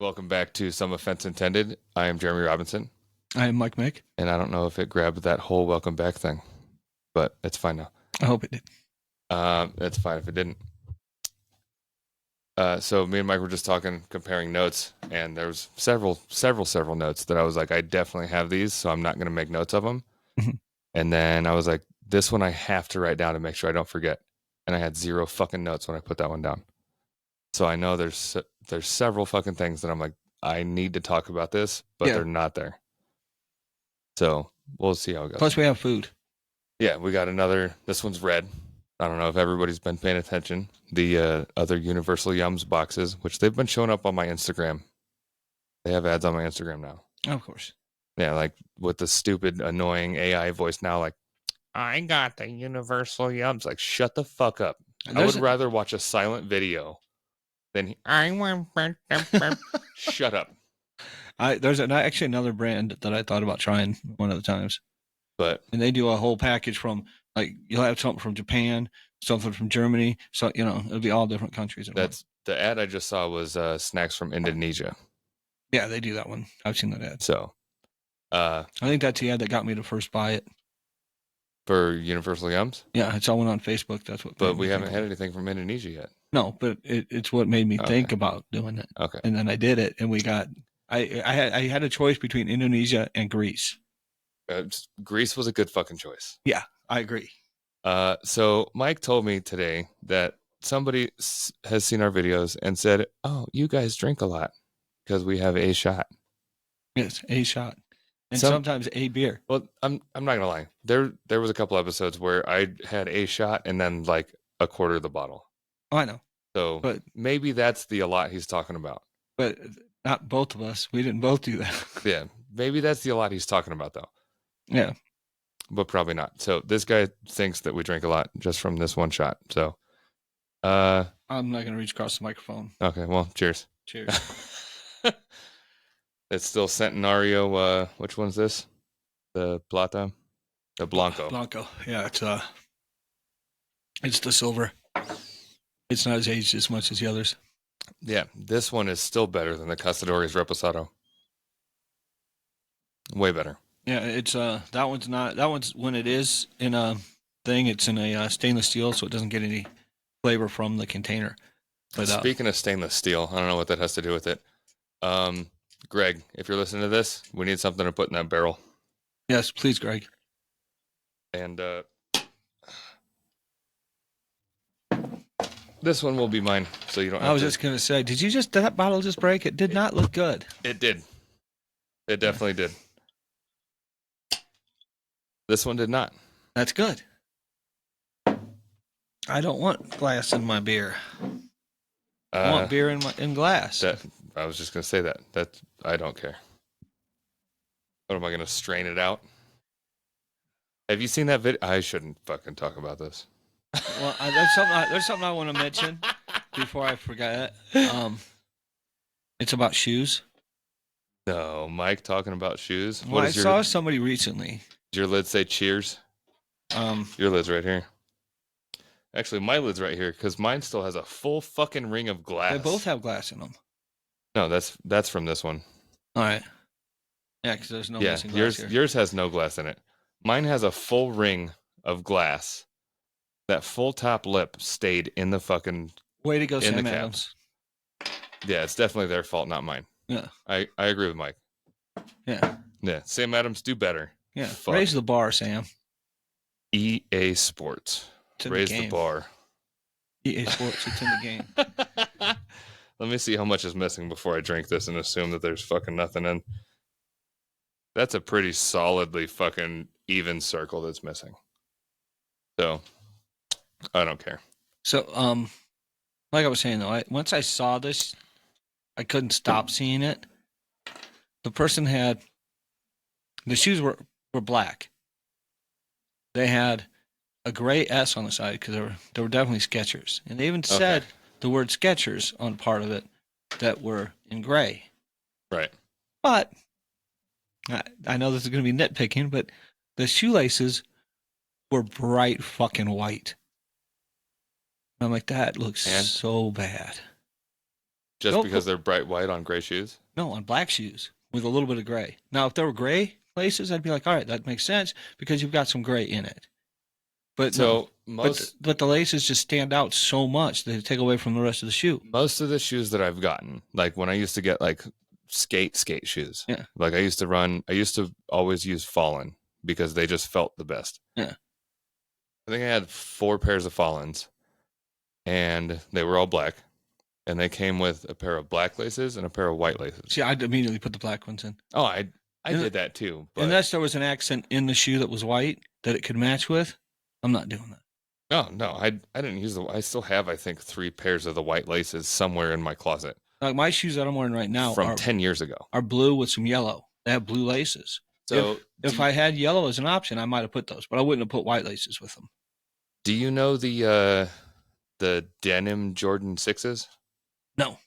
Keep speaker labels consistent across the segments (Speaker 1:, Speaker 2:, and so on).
Speaker 1: Welcome back to Some Offense Intended. I am Jeremy Robinson,
Speaker 2: I am Mike Mick.
Speaker 1: and I don't know if it grabbed that whole welcome back thing, but it's fine now.
Speaker 2: I hope it did.
Speaker 1: It's fine if it didn't. So me and Mike were just talking, comparing notes, and there was several notes that I was like, I definitely have these, so I'm not going to make notes of them.
Speaker 2: Mhm.
Speaker 1: And then I was like, this one I have to write down to make sure I don't forget. And I had zero fucking notes when I put that one down. So I know there's several fucking things that I'm like, I need to talk about this, but
Speaker 2: Yeah.
Speaker 1: they're not there. So we'll see how it goes.
Speaker 2: Plus, we have food.
Speaker 1: Yeah, we got another. This one's red. I don't know if everybody's been paying attention. The other Universal Yums boxes, which they've been showing up on my Instagram. They have ads on my Instagram now.
Speaker 2: Of course.
Speaker 1: Yeah, like with the stupid, annoying AI voice now, like, I got the Universal Yums. Like, shut the fuck up. I would rather watch a silent video than I want. Shut up.
Speaker 2: There's actually another brand that I thought about trying one of the times. And they do a whole package from, like, you'll have something from Japan, something from Germany. So, it'll be all different countries.
Speaker 1: That's the ad I just saw was snacks from Indonesia.
Speaker 2: Yeah, they do that one. I've seen that ad.
Speaker 1: So,
Speaker 2: I think that's the ad that got me to first buy it.
Speaker 1: For Universal Yums?
Speaker 2: Yeah, I saw one on Facebook. That's what.
Speaker 1: But we haven't had anything from Indonesia yet.
Speaker 2: No, but it's what made me think about doing it.
Speaker 1: Okay.
Speaker 2: And then I did it, and we got. I had a choice between Indonesia and Greece.
Speaker 1: Greece was a good fucking choice.
Speaker 2: Yeah, I agree.
Speaker 1: So Mike told me today that somebody has seen our videos and said, "Oh, you guys drink a lot because we have a shot."
Speaker 2: Yes, a shot, and sometimes a beer.
Speaker 1: Well, I'm not gonna lie. There was a couple episodes where I had a shot and then like a quarter of the bottle.
Speaker 2: Oh, I know.
Speaker 1: So maybe that's the a lot he's talking about.
Speaker 2: But not both of us. We didn't both do that.
Speaker 1: Yeah, maybe that's the a lot he's talking about though.
Speaker 2: Yeah.
Speaker 1: But probably not. So this guy thinks that we drink a lot just from this one shot. So
Speaker 2: I'm not going to reach across the microphone.
Speaker 1: Okay, well, cheers.
Speaker 2: Cheers.
Speaker 1: It's still Centenario. Which one's this? The Plata? The Blanco.
Speaker 2: Blanco. Yeah, it's the silver. It's not as aged as much as the others.
Speaker 1: Yeah, this one is still better than the Castadores Reposado. Way better.
Speaker 2: Yeah, it's that one's when it is in a thing, it's in a stainless steel, so it doesn't get any flavor from the container. But
Speaker 1: speaking of stainless steel, I don't know what that has to do with it. Greg, if you're listening to this, we need something to put in that barrel.
Speaker 2: Yes, please, Greg.
Speaker 1: And this one will be mine, so you don't have
Speaker 2: I was just going to say, did that bottle just break? It did not look good.
Speaker 1: It did. It definitely did. This one did not.
Speaker 2: That's good. I don't want glass in my beer. I want beer in glass.
Speaker 1: I was just going to say that. I don't care. What am I going to strain it out? Have you seen that video? I shouldn't fucking talk about this.
Speaker 2: Well, there's something I want to mention before I forget. It's about shoes.
Speaker 1: No, Mike talking about shoes.
Speaker 2: Well, I saw somebody recently.
Speaker 1: Does your lid say cheers? Your lid's right here. Actually, my lid's right here because mine still has a full fucking ring of glass.
Speaker 2: They both have glass in them.
Speaker 1: No, that's from this one.
Speaker 2: All right. Yeah, because there's no missing glass here.
Speaker 1: Yours has no glass in it. Mine has a full ring of glass. That full top lip stayed in the fucking.
Speaker 2: Way to go, Sam Adams.
Speaker 1: Yeah, it's definitely their fault, not mine.
Speaker 2: Yeah.
Speaker 1: I agree with Mike.
Speaker 2: Yeah.
Speaker 1: Yeah, Sam Adams, do better.
Speaker 2: Yeah, raise the bar, Sam.
Speaker 1: EA Sports. Raise the bar.
Speaker 2: EA Sports, it's in the game.
Speaker 1: Let me see how much is missing before I drink this and assume that there's fucking nothing in. That's a pretty solidly fucking even circle that's missing. So, I don't care.
Speaker 2: So, like I was saying though, once I saw this, I couldn't stop seeing it. The person the shoes were black. They had a gray S on the side because they were definitely Skechers, and they even said the word Skechers on part of it that were in gray.
Speaker 1: Right.
Speaker 2: But I know this is going to be nitpicking, but the shoelaces were bright fucking white. I'm like, that looks so bad.
Speaker 1: Just
Speaker 2: Don't
Speaker 1: because
Speaker 2: put-
Speaker 1: they're bright white on gray shoes?
Speaker 2: no, on black shoes with a little bit of gray. Now, if there were gray laces, I'd be like, all right, that makes sense because you've got some gray in it. But no,
Speaker 1: So
Speaker 2: but the laces just stand out so much that they take away from the rest of the shoe.
Speaker 1: most of the shoes that I've gotten, like when I used to get like skate shoes,
Speaker 2: Yeah.
Speaker 1: like I used to always use Fallen because they just felt the best.
Speaker 2: Yeah.
Speaker 1: I think I had 4 pairs of Fallens, and they were all black, and they came with a pair of black laces and a pair of white laces.
Speaker 2: See, I'd immediately put the black ones in.
Speaker 1: Oh, I
Speaker 2: And-
Speaker 1: did that too. But
Speaker 2: Unless there was an accent in the shoe that was white that it could match with, I'm not doing that.
Speaker 1: no, I didn't use I still have, I think, 3 pairs of the white laces somewhere in my closet
Speaker 2: Like my shoes that I'm wearing right now
Speaker 1: from 10 years ago.
Speaker 2: are blue with some yellow. They have blue laces.
Speaker 1: So
Speaker 2: If I had yellow as an option, I might have put those, but I wouldn't have put white laces with them.
Speaker 1: do you know the denim Jordan 6s?
Speaker 2: No.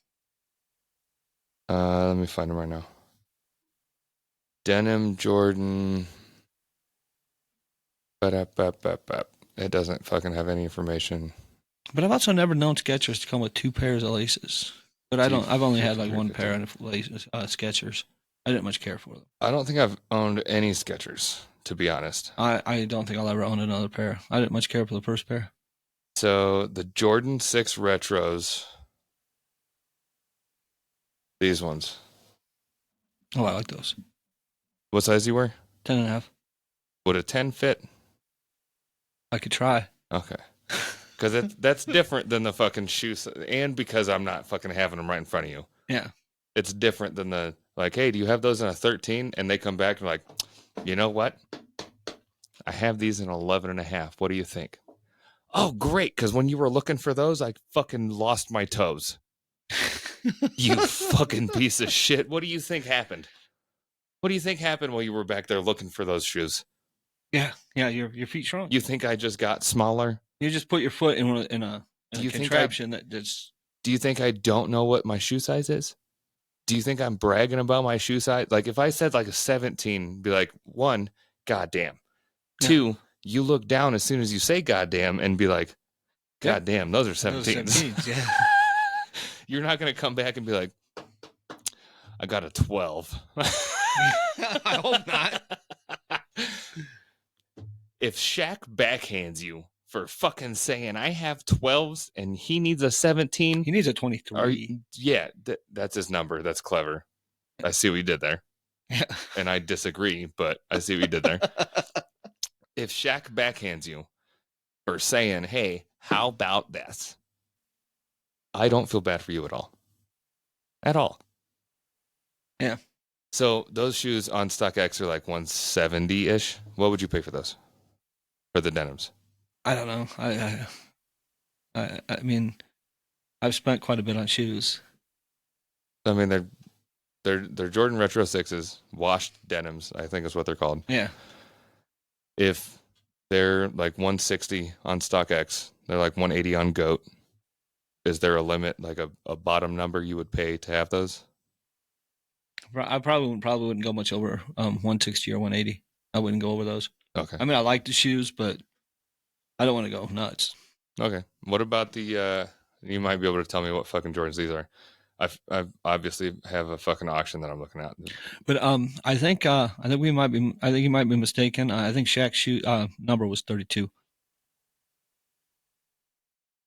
Speaker 1: Let me find them right now. Denim Jordan. It doesn't fucking have any information.
Speaker 2: But I've also never known Skechers to come with 2 pairs of laces. But I don't. I've only had like 1 pair of laces, Skechers. I didn't much care for them.
Speaker 1: I don't think I've owned any Skechers, to be honest.
Speaker 2: I don't think I'll ever own another pair. I didn't much care for the first pair.
Speaker 1: So the Jordan 6 Retros. These ones.
Speaker 2: Oh, I like those.
Speaker 1: What size do you wear?
Speaker 2: 10 and a half.
Speaker 1: Would a 10 fit?
Speaker 2: I could try.
Speaker 1: Okay. Because that's different than the fucking shoes. And because I'm not fucking having them right in front of you.
Speaker 2: Yeah.
Speaker 1: It's different than the, like, hey, do you have those in a 13? And they come back and like, you know what? I have these in 11 and a half. What do you think? Oh, great. Because when you were looking for those, I fucking lost my toes. You fucking piece of shit. What do you think happened? What do you think happened while you were back there looking for those shoes?
Speaker 2: Yeah. Your feet shrunk.
Speaker 1: You think I just got smaller?
Speaker 2: You just put your foot in a
Speaker 1: Do you think
Speaker 2: contraption that's.
Speaker 1: Do you think I don't know what my shoe size is? Do you think I'm bragging about my shoe size? Like if I said like a 17, be like, 1, goddamn.
Speaker 2: Yeah.
Speaker 1: 2, you look down as soon as you say goddamn and be like, goddamn, those are 17s.
Speaker 2: Those 17s, yeah.
Speaker 1: You're not going to come back and be like, I got a 12.
Speaker 2: I hope not.
Speaker 1: If Shaq backhands you for fucking saying I have 12s and he needs a 17,
Speaker 2: He needs a 23.
Speaker 1: that's his number. That's clever. I see what you did there.
Speaker 2: Yeah.
Speaker 1: And I disagree, but I see what you did there. If Shaq backhands you for saying, hey, how about this? I don't feel bad for you at all. At all.
Speaker 2: Yeah.
Speaker 1: So those shoes on StockX are like 170-ish. What would you pay for those? For the denims?
Speaker 2: I don't know. I mean, I've spent quite a bit on shoes.
Speaker 1: I mean, they're Jordan Retro 6s, washed denims, I think is what they're called.
Speaker 2: Yeah.
Speaker 1: If they're like 160 on StockX, they're like 180 on GOAT. Is there a limit, like a bottom number you would pay to have those?
Speaker 2: I probably wouldn't go much over 160 or 180. I wouldn't go over those.
Speaker 1: Okay.
Speaker 2: I mean, I like the shoes, but I don't want to go nuts.
Speaker 1: Okay. What about the? You might be able to tell me what fucking Jordans these are. I obviously have a fucking auction that I'm looking at.
Speaker 2: But I think you might be mistaken. I think Shaq's shoe number was 32.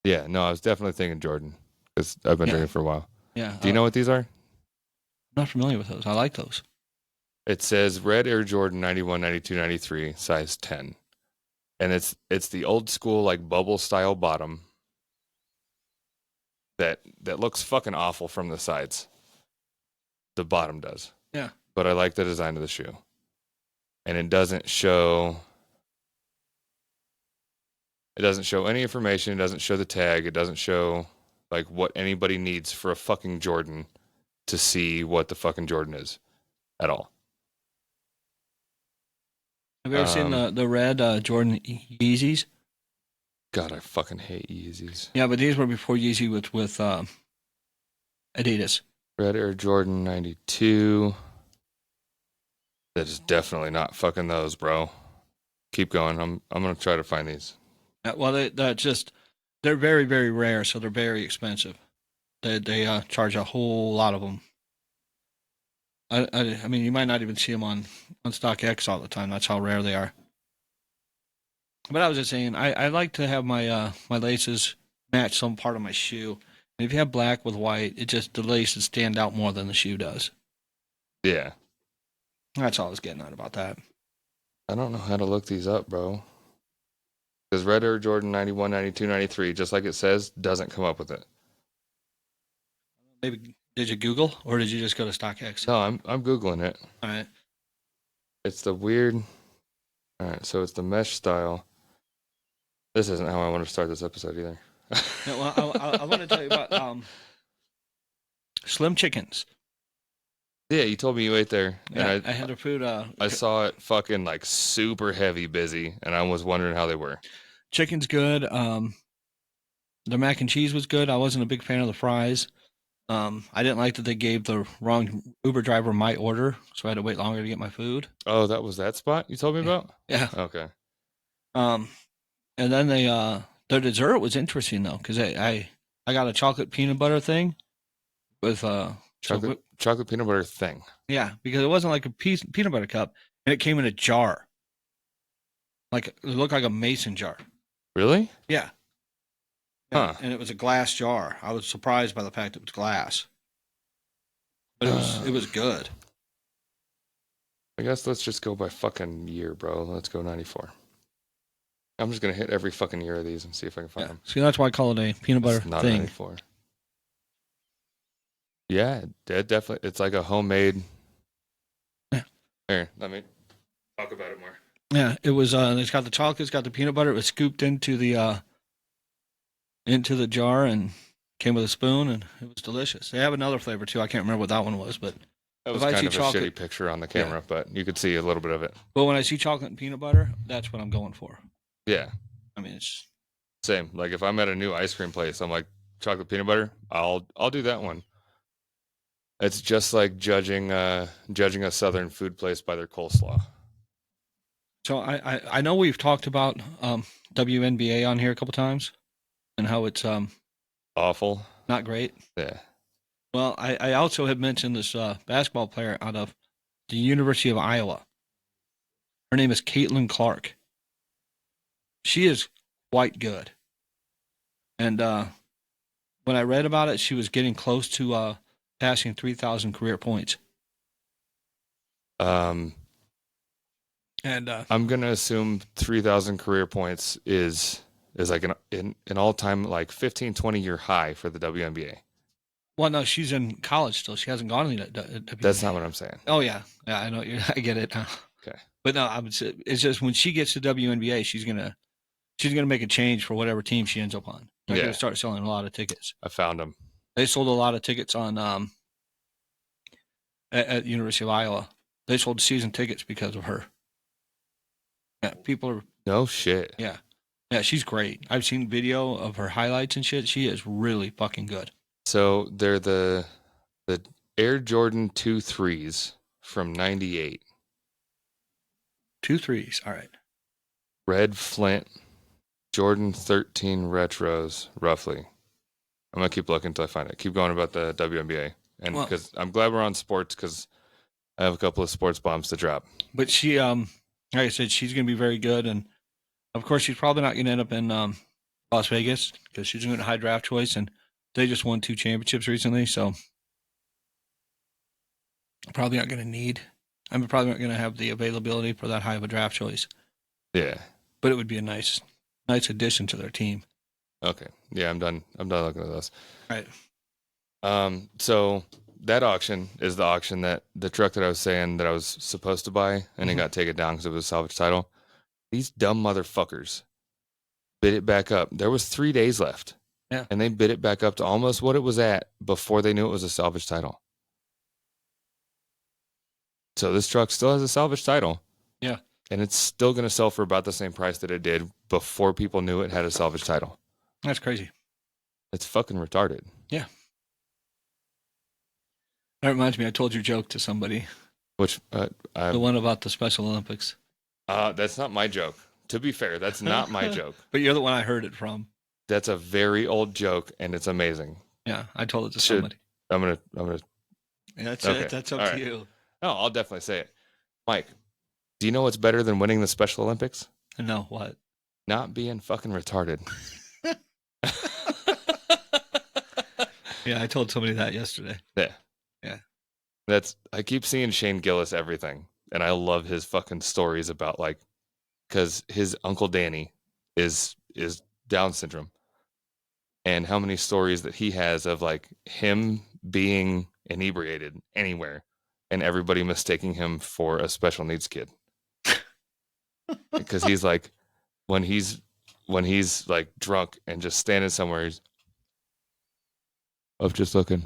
Speaker 1: Yeah. No, I was definitely thinking Jordan because I've been drinking for a while.
Speaker 2: Yeah.
Speaker 1: Do you know what these are?
Speaker 2: I'm not familiar with those. I like those.
Speaker 1: It says Red Air Jordan 91, 92, 93, size 10. And it's the old school like bubble style bottom that looks fucking awful from the sides. The bottom does.
Speaker 2: Yeah.
Speaker 1: But I like the design of the shoe. And it doesn't show any information, it doesn't show the tag, it doesn't show like what anybody needs for a fucking Jordan to see what the fucking Jordan is at all.
Speaker 2: Have you ever seen the red Jordan Yeezys?
Speaker 1: God, I fucking hate Yeezys.
Speaker 2: Yeah, but these were before Yeezy with Adidas.
Speaker 1: Red Air Jordan 92. That is definitely not fucking those, bro. Keep going. I'm gonna try to find these.
Speaker 2: Well, they're very, very rare, so they're very expensive. They charge a whole lot of them. I mean, you might not even see them on StockX all the time. That's how rare they are. But I was just saying, I like to have my laces match some part of my shoe. And if you have black with white, the laces stand out more than the shoe does.
Speaker 1: Yeah.
Speaker 2: That's all I was getting at about that.
Speaker 1: I don't know how to look these up, bro. Because Red Air Jordan 91, 92, 93, just like it says, doesn't come up with it.
Speaker 2: Maybe did you Google or did you just go to StockX?
Speaker 1: No, I'm Googling it.
Speaker 2: All right.
Speaker 1: It's the weird. All right, so it's the mesh style. This isn't how I want to start this episode either.
Speaker 2: No, well, I want to tell you about Slim Chickens.
Speaker 1: Yeah, you told me you ate there.
Speaker 2: Yeah,
Speaker 1: And
Speaker 2: I had their food.
Speaker 1: I saw it fucking like super heavy busy, and I was wondering how they were.
Speaker 2: Chicken's good. The mac and cheese was good. I wasn't a big fan of the fries. I didn't like that they gave the wrong Uber driver my order, so I had to wait longer to get my food.
Speaker 1: Oh, that was that spot you told me about?
Speaker 2: Yeah.
Speaker 1: Okay.
Speaker 2: And then their dessert was interesting though, because I got a chocolate peanut butter thing with
Speaker 1: chocolate peanut butter thing.
Speaker 2: Yeah, because it wasn't like a peanut butter cup, and it came in a jar. Like it looked like a mason jar.
Speaker 1: Really?
Speaker 2: Yeah.
Speaker 1: Huh.
Speaker 2: And it was a glass jar. I was surprised by the fact it was glass. But it was good.
Speaker 1: I guess let's just go by fucking year, bro. Let's go 94. I'm just gonna hit every fucking year of these and see if I can find them.
Speaker 2: See, that's why I call it a peanut butter
Speaker 1: not
Speaker 2: thing.
Speaker 1: 94. Yeah, it definitely. It's like a homemade.
Speaker 2: Yeah.
Speaker 1: Here, let me talk about it more.
Speaker 2: Yeah, it was. It's got the chocolate, it's got the peanut butter. It was scooped into the jar and came with a spoon, and it was delicious. They have another flavor too. I can't remember what that one was, but
Speaker 1: that was kind of a shitty picture on the camera, but you could see a little bit of it.
Speaker 2: But when I see chocolate and peanut butter, that's what I'm going for.
Speaker 1: Yeah.
Speaker 2: I mean, it's
Speaker 1: same. Like if I'm at a new ice cream place, I'm like chocolate peanut butter. I'll do that one. It's just like judging a southern food place by their coleslaw.
Speaker 2: So I know we've talked about WNBA on here a couple times and how it's
Speaker 1: awful,
Speaker 2: not great.
Speaker 1: Yeah.
Speaker 2: Well, I also have mentioned this basketball player out of the University of Iowa. Her name is Caitlin Clark. She is quite good. And when I read about it, she was getting close to passing 3,000 career points.
Speaker 1: And I'm gonna assume 3,000 career points is like an all-time like 15-20 year high for the WNBA.
Speaker 2: Well, no, she's in college still. She hasn't gone to the WNBA.
Speaker 1: That's not what I'm saying.
Speaker 2: Oh yeah, I know. I get it.
Speaker 1: Okay,
Speaker 2: but no, I would say it's just when she gets to WNBA, she's gonna make a change for whatever team she ends up on. They're gonna start selling a lot of tickets.
Speaker 1: I found them.
Speaker 2: They sold a lot of tickets on at University of Iowa. They sold season tickets because of her. Yeah, people are.
Speaker 1: No shit.
Speaker 2: Yeah, she's great. I've seen video of her highlights and shit. She is really fucking good.
Speaker 1: So they're the Air Jordan 2 threes from 98.
Speaker 2: 2 threes. All right.
Speaker 1: Red Flint Jordan 13 retros, roughly. I'm gonna keep looking until I find it. Keep going about the WNBA, and because I'm glad we're on sports, because I have a couple of sports bombs to drop.
Speaker 2: But she, like I said, she's gonna be very good, and of course, she's probably not gonna end up in Las Vegas because she's going to high draft choice, and they just won 2 championships recently, so I'm probably not going to have the availability for that high of a draft choice.
Speaker 1: Yeah,
Speaker 2: but it would be a nice addition to their team.
Speaker 1: Okay. Yeah, I'm done looking at those.
Speaker 2: All right.
Speaker 1: So that auction is the auction that the truck that I was saying that I was supposed to buy, and it got taken down because it was a salvage title. These dumb motherfuckers bid it back up. There was 3 days left.
Speaker 2: Yeah.
Speaker 1: And they bid it back up to almost what it was at before they knew it was a salvage title. So this truck still has a salvage title.
Speaker 2: Yeah.
Speaker 1: And it's still going to sell for about the same price that it did before people knew it had a salvage title.
Speaker 2: That's crazy.
Speaker 1: It's fucking retarded.
Speaker 2: Yeah. That reminds me, I told your joke to somebody.
Speaker 1: Which?
Speaker 2: The one about the Special Olympics.
Speaker 1: That's not my joke. To be fair, that's not my joke.
Speaker 2: But you're the one I heard it from.
Speaker 1: That's a very old joke, and it's amazing.
Speaker 2: Yeah, I told it to
Speaker 1: Should-
Speaker 2: somebody.
Speaker 1: I'm gonna.
Speaker 2: Yeah, that's
Speaker 1: Okay.
Speaker 2: it. That's up
Speaker 1: All
Speaker 2: to
Speaker 1: right.
Speaker 2: you.
Speaker 1: No, I'll definitely say it. Mike, do you know what's better than winning the Special Olympics?
Speaker 2: No, what?
Speaker 1: Not being fucking retarded.
Speaker 2: Yeah, I told somebody that yesterday.
Speaker 1: Yeah.
Speaker 2: Yeah.
Speaker 1: I keep seeing Shane Gillis everything, and I love his fucking stories about like, because his uncle Danny is Down syndrome, and how many stories that he has of like him being inebriated anywhere, and everybody mistaking him for a special needs kid, because he's like, when he's like drunk and just standing somewhere, he's, I'm just looking.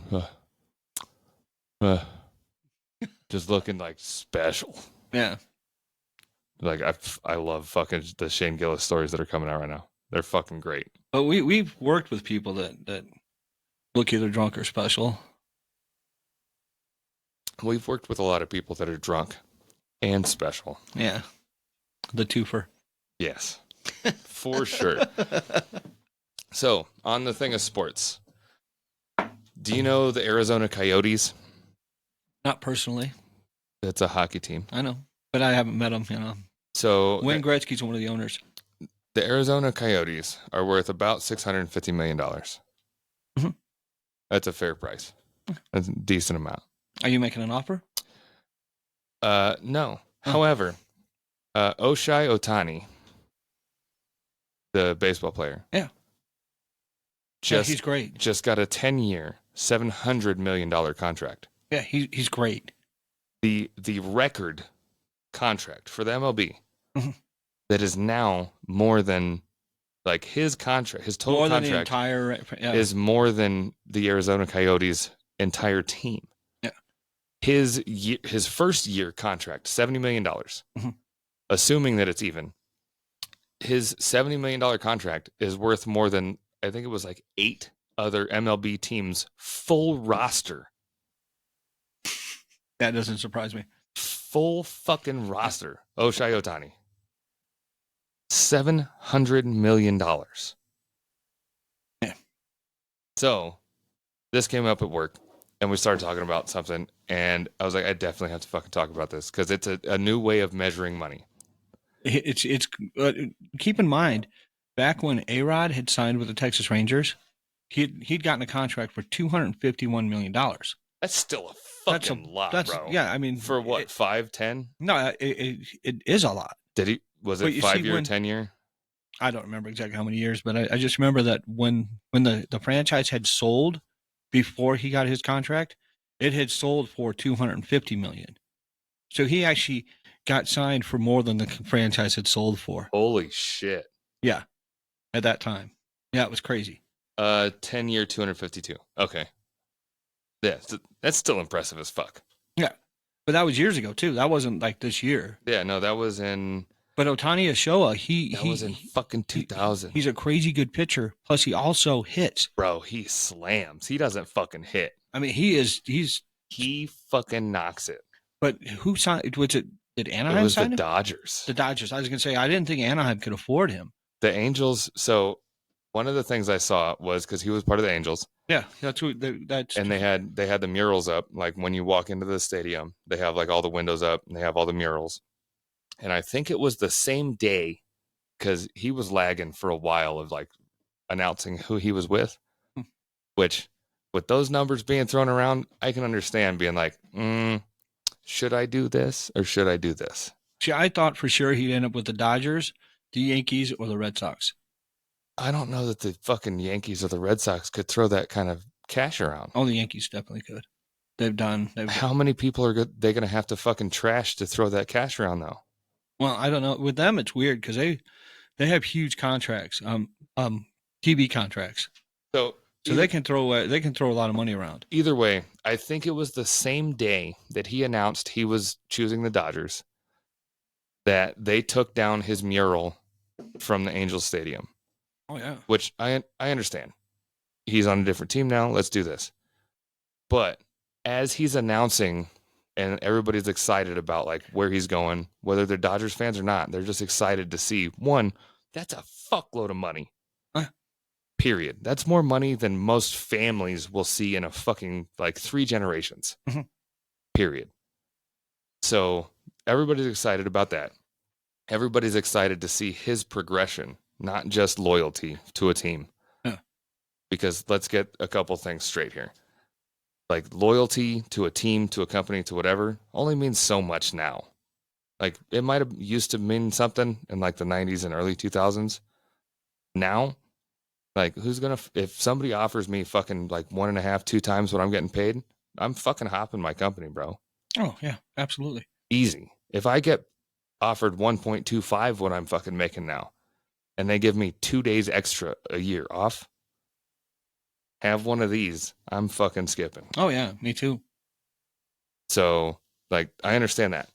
Speaker 1: Just looking like special.
Speaker 2: Yeah.
Speaker 1: Like I love fucking the Shane Gillis stories that are coming out right now. They're fucking great.
Speaker 2: But we've worked with people that look either drunk or special.
Speaker 1: We've worked with a lot of people that are drunk and special.
Speaker 2: Yeah. The twofer.
Speaker 1: Yes. For sure. So, on the thing of sports, do you know the Arizona Coyotes?
Speaker 2: Not personally.
Speaker 1: That's a hockey team.
Speaker 2: I know. But I haven't met them,
Speaker 1: So
Speaker 2: Wayne Gretzky's one of the owners.
Speaker 1: the Arizona Coyotes are worth about $650 million.
Speaker 2: Mm-hmm.
Speaker 1: That's a fair price. That's a decent amount.
Speaker 2: Are you making an offer?
Speaker 1: No. However, Shohei Ohtani, the baseball player.
Speaker 2: Yeah. He's great.
Speaker 1: Just got a 10-year, $700 million contract.
Speaker 2: Yeah, he's great.
Speaker 1: The record contract for the MLB that is now more than like his contract, his total
Speaker 2: more than
Speaker 1: contract
Speaker 2: the entire
Speaker 1: is more than the Arizona Coyotes' entire team.
Speaker 2: Yeah.
Speaker 1: His first year contract, $70 million. Assuming that it's even. His $70 million contract is worth more than, I think it was like 8 other MLB teams' full roster.
Speaker 2: That doesn't surprise me.
Speaker 1: Full fucking roster. Shohei Ohtani. $700 million.
Speaker 2: Yeah.
Speaker 1: So this came up at work and we started talking about something and I was like, I definitely have to fucking talk about this because it's a new way of measuring money.
Speaker 2: It's keep in mind, back when A-Rod had signed with the Texas Rangers, he'd gotten a contract for $251 million.
Speaker 1: That's still a fucking lot, bro.
Speaker 2: Yeah, I mean,
Speaker 1: for what, 5, 10?
Speaker 2: No, it is a lot.
Speaker 1: Did he? Was it 5-year, 10-year?
Speaker 2: I don't remember exactly how many years, but I just remember that when the franchise had sold before he got his contract, it had sold for $250 million. So he actually got signed for more than the franchise had sold for.
Speaker 1: Holy shit!
Speaker 2: Yeah, at that time, yeah, it was crazy.
Speaker 1: 10-year, 252. Okay, yeah, that's still impressive as fuck.
Speaker 2: Yeah, but that was years ago too. That wasn't like this year.
Speaker 1: Yeah, no, that was in.
Speaker 2: But Ohtani Showa,
Speaker 1: that was in fucking 2000.
Speaker 2: He's a crazy good pitcher. Plus, he also hits.
Speaker 1: Bro, he slams. He doesn't fucking hit.
Speaker 2: I mean,
Speaker 1: he fucking knocks it.
Speaker 2: But who signed? Was it? Did Anaheim
Speaker 1: It was
Speaker 2: sign
Speaker 1: the
Speaker 2: him?
Speaker 1: Dodgers.
Speaker 2: The Dodgers. I was gonna say I didn't think Anaheim could afford him.
Speaker 1: The Angels. So one of the things I saw was because he was part of the Angels.
Speaker 2: Yeah, that's who. That's
Speaker 1: and they had the murals up. Like when you walk into the stadium, they have like all the windows up and they have all the murals. And I think it was the same day because he was lagging for a while of like announcing who he was with, which with those numbers being thrown around, I can understand being like, should I do this or should I do this?
Speaker 2: See, I thought for sure he'd end up with the Dodgers, the Yankees, or the Red Sox.
Speaker 1: I don't know that the fucking Yankees or the Red Sox could throw that kind of cash around.
Speaker 2: Oh, the Yankees definitely could.
Speaker 1: How many people are they going to have to fucking trash to throw that cash around though?
Speaker 2: Well, I don't know. With them, it's weird because they have huge contracts, TV contracts. So they can throw a lot of money around.
Speaker 1: Either way, I think it was the same day that he announced he was choosing the Dodgers that they took down his mural from the Angels Stadium.
Speaker 2: Oh yeah,
Speaker 1: which I understand. He's on a different team now. Let's do this. But as he's announcing. And everybody's excited about like where he's going, whether they're Dodgers fans or not. They're just excited to see one. That's a fuckload of money. Period. That's more money than most families will see in a fucking like 3 generations.
Speaker 2: Mhm.
Speaker 1: Period. So everybody's excited about that. Everybody's excited to see his progression, not just loyalty to a team.
Speaker 2: Yeah.
Speaker 1: Because let's get a couple things straight here. Like loyalty to a team, to a company, to whatever only means so much now. Like it might have used to mean something in like the 90s and early 2000s. Now, like who's gonna, if somebody offers me fucking like 1.5, 2 times what I'm getting paid, I'm fucking hopping my company, bro.
Speaker 2: Oh, yeah, absolutely.
Speaker 1: Easy. If I get offered 1.25 what I'm fucking making now, and they give me 2 days extra a year off, have one of these, I'm fucking skipping.
Speaker 2: Oh, yeah, me too.
Speaker 1: So, like, I understand that.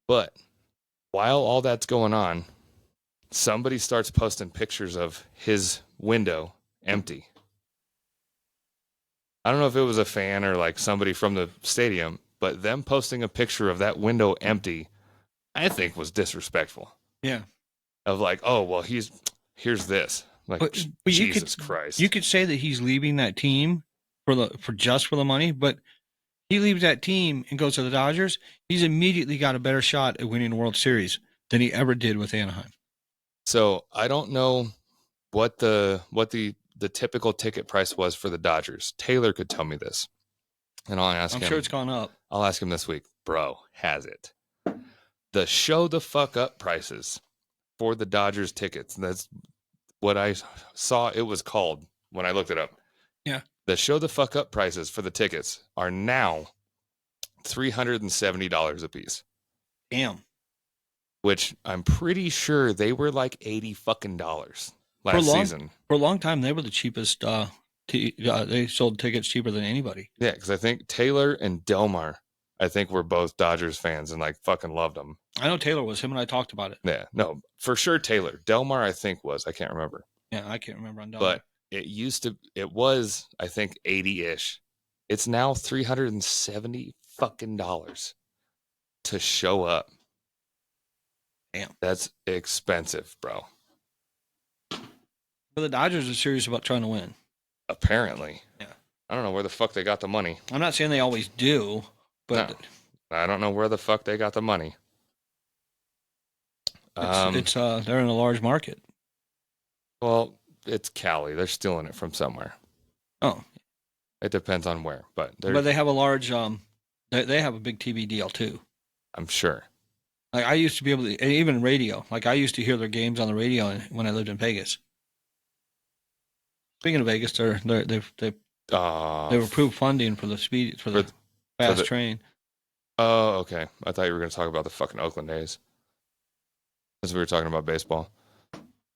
Speaker 1: But while all that's going on, somebody starts posting pictures of his window empty. I don't know if it was a fan or like somebody from the stadium, but them posting a picture of that window empty, I think was disrespectful.
Speaker 2: Yeah.
Speaker 1: Of like, oh, well, here's this. Like,
Speaker 2: But
Speaker 1: Jesus Christ.
Speaker 2: You could say that he's leaving that team for the money, but he leaves that team and goes to the Dodgers. He's immediately got a better shot at winning the World Series than he ever did with Anaheim.
Speaker 1: So I don't know what the typical ticket price was for the Dodgers. Taylor could tell me this, and I'll ask him.
Speaker 2: I'm sure it's gone up.
Speaker 1: I'll ask him this week, bro. Has it? The show the fuck up prices for the Dodgers tickets. That's what I saw it was called when I looked it up.
Speaker 2: Yeah.
Speaker 1: The show the fuck up prices for the tickets are now $370 a piece.
Speaker 2: Damn.
Speaker 1: Which I'm pretty sure they were like $80 fucking last season.
Speaker 2: For a long time, they were the cheapest. They sold tickets cheaper than anybody.
Speaker 1: Yeah, because I think Taylor and Delmar, I think were both Dodgers fans and like fucking loved them.
Speaker 2: I know Taylor was. Him and I talked about it.
Speaker 1: Yeah, no, for sure Taylor. Delmar, I think was. I can't remember.
Speaker 2: Yeah, I can't remember on Delmar.
Speaker 1: But it was, I think, 80-ish. It's now $370 fucking to show up.
Speaker 2: Damn.
Speaker 1: That's expensive, bro.
Speaker 2: But the Dodgers are serious about trying to win.
Speaker 1: Apparently.
Speaker 2: Yeah.
Speaker 1: I don't know where the fuck they got the money.
Speaker 2: I'm not saying they always do, but
Speaker 1: no, I don't know where the fuck they got the money.
Speaker 2: It's they're in a large market.
Speaker 1: Well, it's Cali. They're stealing it from somewhere.
Speaker 2: Oh.
Speaker 1: It depends on where, but
Speaker 2: they have a large they have a big TV deal too.
Speaker 1: I'm sure.
Speaker 2: Like I used to be able to, even radio. Like I used to hear their games on the radio when I lived in Vegas. Speaking of Vegas, they've approved funding for the fast train.
Speaker 1: Oh, okay. I thought you were going to talk about the fucking Oakland A's. As we were talking about baseball,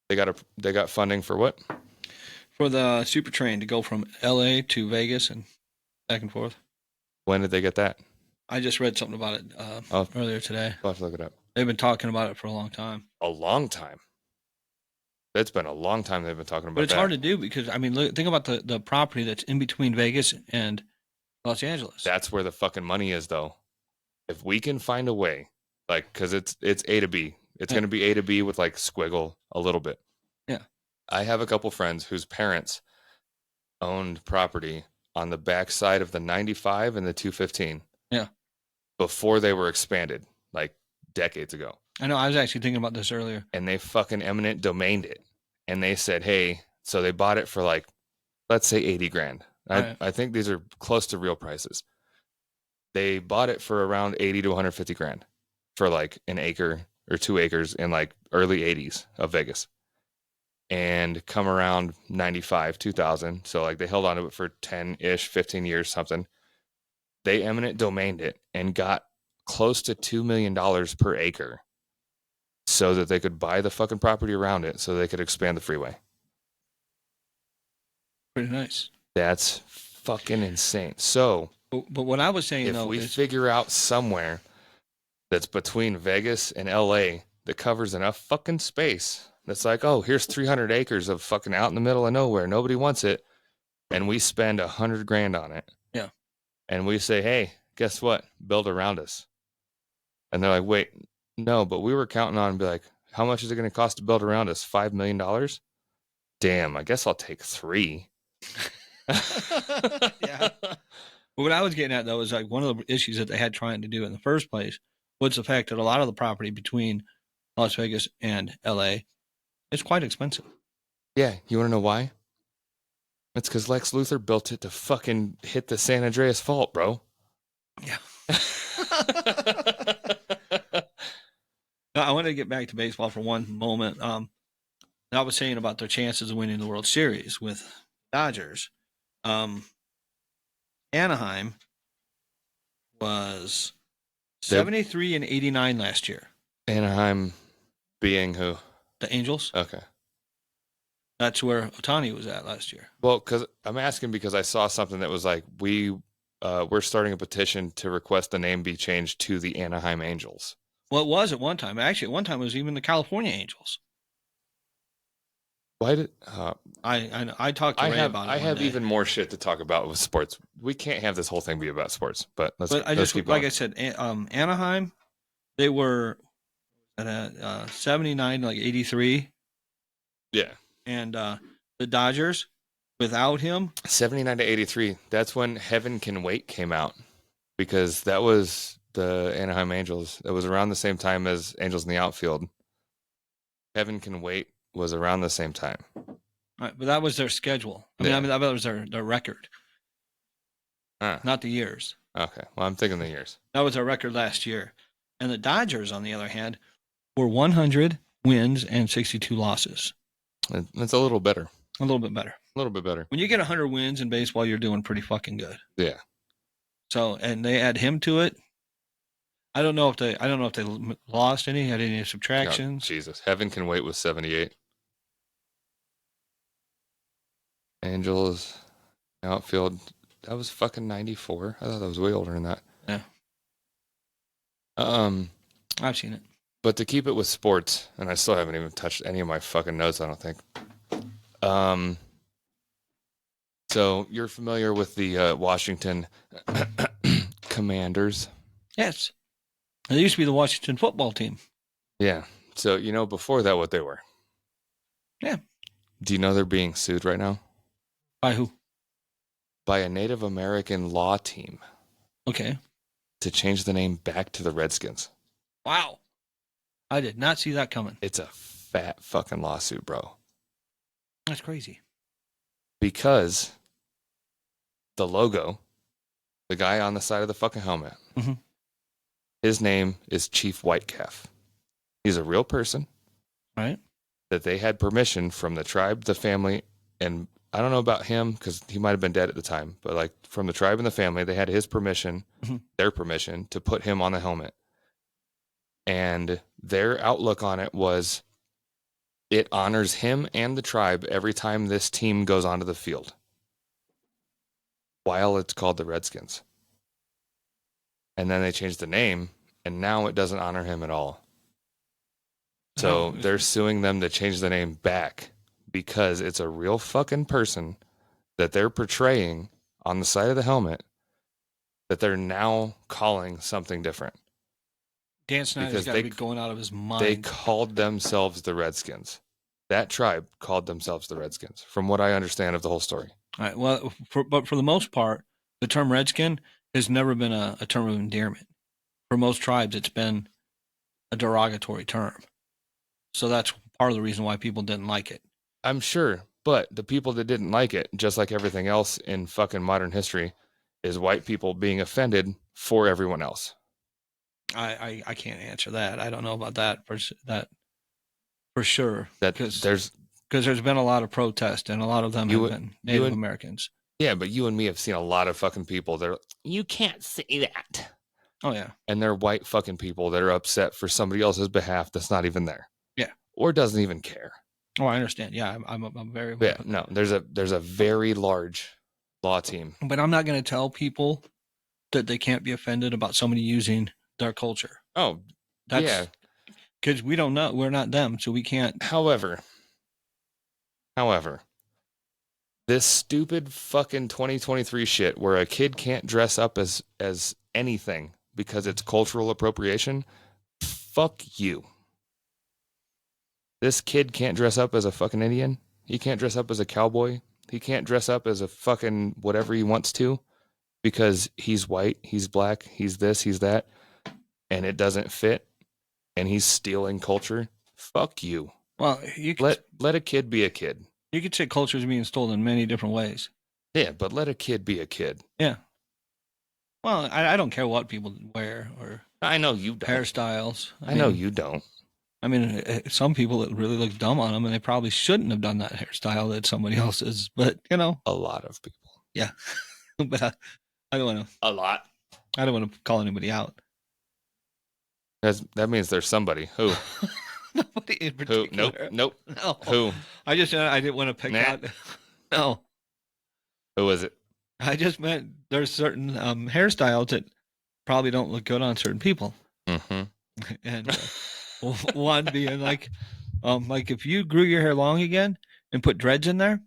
Speaker 1: they got funding for what?
Speaker 2: For the super train to go from L.A. to Vegas and back and forth.
Speaker 1: When did they get that?
Speaker 2: I just read something about it earlier today.
Speaker 1: I'll have to look it up.
Speaker 2: They've been talking about it for a long time.
Speaker 1: A long time. It's been a long time they've been talking about it.
Speaker 2: But it's hard to do because, I mean, think about the property that's in between Vegas and Los Angeles.
Speaker 1: That's where the fucking money is, though. If we can find a way, like, because it's A to B. It's going to be A to B with, like, squiggle a little bit.
Speaker 2: Yeah.
Speaker 1: I have a couple friends whose parents owned property on the backside of the 95 and the 215.
Speaker 2: Yeah.
Speaker 1: Before they were expanded, like, decades ago.
Speaker 2: I know. I was actually thinking about this earlier.
Speaker 1: And they fucking eminent domained it. And they said, hey, so they bought it for like, let's say 80 grand. I think these are close to real prices. They bought it for around 80 to 150 grand for like an acre or 2 acres in like early 80s of Vegas. And come around 95, 2000. So like they held on to it for 10-ish, 15 years, something. They eminent domained it and got close to $2 million per acre so that they could buy the fucking property around it so they could expand the freeway.
Speaker 2: Pretty nice.
Speaker 1: That's fucking insane. So,
Speaker 2: but what I was saying,
Speaker 1: if we figure out somewhere that's between Vegas and LA that covers enough fucking space, that's like, oh, here's 300 acres of fucking out in the middle of nowhere, nobody wants it, and we spend 100 grand on it.
Speaker 2: Yeah. And
Speaker 1: we say, hey, guess what? Build around us. And they're like, wait, no, but we were counting on, be like, how much is it going to cost to build around us? $5 million? Damn, I guess I'll take 3.
Speaker 2: Yeah. But what I was getting at, though, is like one of the issues that they had trying to do in the first place was the fact that a lot of the property between Las Vegas and LA is quite expensive.
Speaker 1: Yeah, you want to know why? It's because Lex Luthor built it to fucking hit the San Andreas Fault, bro.
Speaker 2: Yeah. Now, I want to get back to baseball for one moment. I was saying about their chances of winning the World Series with Dodgers. Anaheim was 73 and 89 last year.
Speaker 1: Anaheim being who?
Speaker 2: The Angels.
Speaker 1: Okay.
Speaker 2: That's where Ohtani was at last year.
Speaker 1: Well, because I'm asking because I saw something that was like, we're starting a petition to request the name be changed to the Anaheim Angels.
Speaker 2: Well, it was at one time. Actually, at one time it was even the California Angels.
Speaker 1: Why did
Speaker 2: I talked to Ray about it.
Speaker 1: I have even more shit to talk about with sports. We can't have this whole thing be about sports, but let's keep going.
Speaker 2: Like I said, Anaheim, they were at 79, like 83.
Speaker 1: Yeah.
Speaker 2: And the Dodgers, without him,
Speaker 1: 79 to 83. That's when Heaven Can Wait came out, because that was the Anaheim Angels. It was around the same time as Angels in the Outfield. Heaven Can Wait was around the same time.
Speaker 2: Right, but that was their schedule. I mean, that was their record, not the years.
Speaker 1: Okay, well, I'm thinking the years.
Speaker 2: That was their record last year. And the Dodgers, on the other hand, were 100 wins and 62 losses.
Speaker 1: It's a little better.
Speaker 2: A little bit better.
Speaker 1: A little bit better.
Speaker 2: When you get 100 wins in baseball, you're doing pretty fucking good.
Speaker 1: Yeah.
Speaker 2: So, and they add him to it. I don't know if they lost any, had any subtractions.
Speaker 1: Oh, Jesus. Heaven Can Wait was 78. Angels, outfield, that was fucking 94. I thought that was way older than that.
Speaker 2: Yeah. I've seen it.
Speaker 1: But to keep it with sports, and I still haven't even touched any of my fucking notes, I don't think. So you're familiar with the Washington Commanders?
Speaker 2: Yes. They used to be the Washington football team.
Speaker 1: Yeah. So, before that, what they were?
Speaker 2: Yeah.
Speaker 1: Do you know they're being sued right now?
Speaker 2: By who?
Speaker 1: By a Native American law team.
Speaker 2: Okay.
Speaker 1: To change the name back to the Redskins.
Speaker 2: Wow. I did not see that coming.
Speaker 1: It's a fat fucking lawsuit, bro.
Speaker 2: That's crazy.
Speaker 1: Because the logo, the guy on the side of the fucking helmet, his name is Chief Whitecalf. He's a real person.
Speaker 2: Right.
Speaker 1: That they had permission from the tribe, the family, and I don't know about him because he might have been dead at the time, but like from the tribe and the family, they had his permission, their permission to put him on the helmet. And their outlook on it was it honors him and the tribe every time this team goes onto the field, while it's called the Redskins. And then they changed the name, and now it doesn't honor him at all. So they're suing them to change the name back because it's a real fucking person that they're portraying on the side of the helmet that they're now calling something different.
Speaker 2: Dan Snyder's got to be going out of his mind.
Speaker 1: They called themselves the Redskins. That tribe called themselves the Redskins, from what I understand of the whole story.
Speaker 2: All right. Well, but for the most part, the term Redskin has never been a term of endearment. For most tribes, it's been a derogatory term. So that's part of the reason why people didn't like it.
Speaker 1: I'm sure, but the people that didn't like it, just like everything else in fucking modern history, is white people being offended for everyone else.
Speaker 2: I can't answer that. I don't know about that for sure.
Speaker 1: Because
Speaker 2: there's been a lot of protest, and a lot of them have been Native Americans.
Speaker 1: Yeah, but you and me have seen a lot of fucking people that are, you can't say that.
Speaker 2: Oh, yeah.
Speaker 1: And they're white fucking people that are upset for somebody else's behalf that's not even there.
Speaker 2: Yeah.
Speaker 1: Or doesn't even care.
Speaker 2: Oh, I understand. Yeah, I'm very...
Speaker 1: Yeah, no, there's a very large law team.
Speaker 2: But I'm not going to tell people that they can't be offended about somebody using their culture.
Speaker 1: Oh, yeah.
Speaker 2: Because we don't know. We're not them, so we can't...
Speaker 1: However, this stupid fucking 2023 shit where a kid can't dress up as anything because it's cultural appropriation, fuck you. This kid can't dress up as a fucking Indian? He can't dress up as a cowboy. He can't dress up as a fucking whatever he wants to because he's white, he's black, he's this, he's that, and it doesn't fit, and he's stealing culture. Fuck you.
Speaker 2: Well,
Speaker 1: let a kid be a kid.
Speaker 2: You could say culture is being stolen in many different ways.
Speaker 1: Yeah, but let a kid be a kid.
Speaker 2: Yeah. Well, I don't care what people wear or
Speaker 1: I know you don't.
Speaker 2: Hairstyles.
Speaker 1: I know you don't.
Speaker 2: I mean, some people, it really looks dumb on them, and they probably shouldn't have done that hairstyle that somebody else's. But, you know.
Speaker 1: A lot of people.
Speaker 2: Yeah. But I don't want to.
Speaker 1: A lot.
Speaker 2: I don't want to call anybody out.
Speaker 1: That means there's somebody. Who?
Speaker 2: Nobody in particular.
Speaker 1: Who? Nope.
Speaker 2: No.
Speaker 1: Who?
Speaker 2: I didn't want to pick out. No.
Speaker 1: Who is it?
Speaker 2: I just meant there's certain hairstyles that probably don't look good on certain people.
Speaker 1: Mm-hmm.
Speaker 2: And one being like if you grew your hair long again and put dreads in there.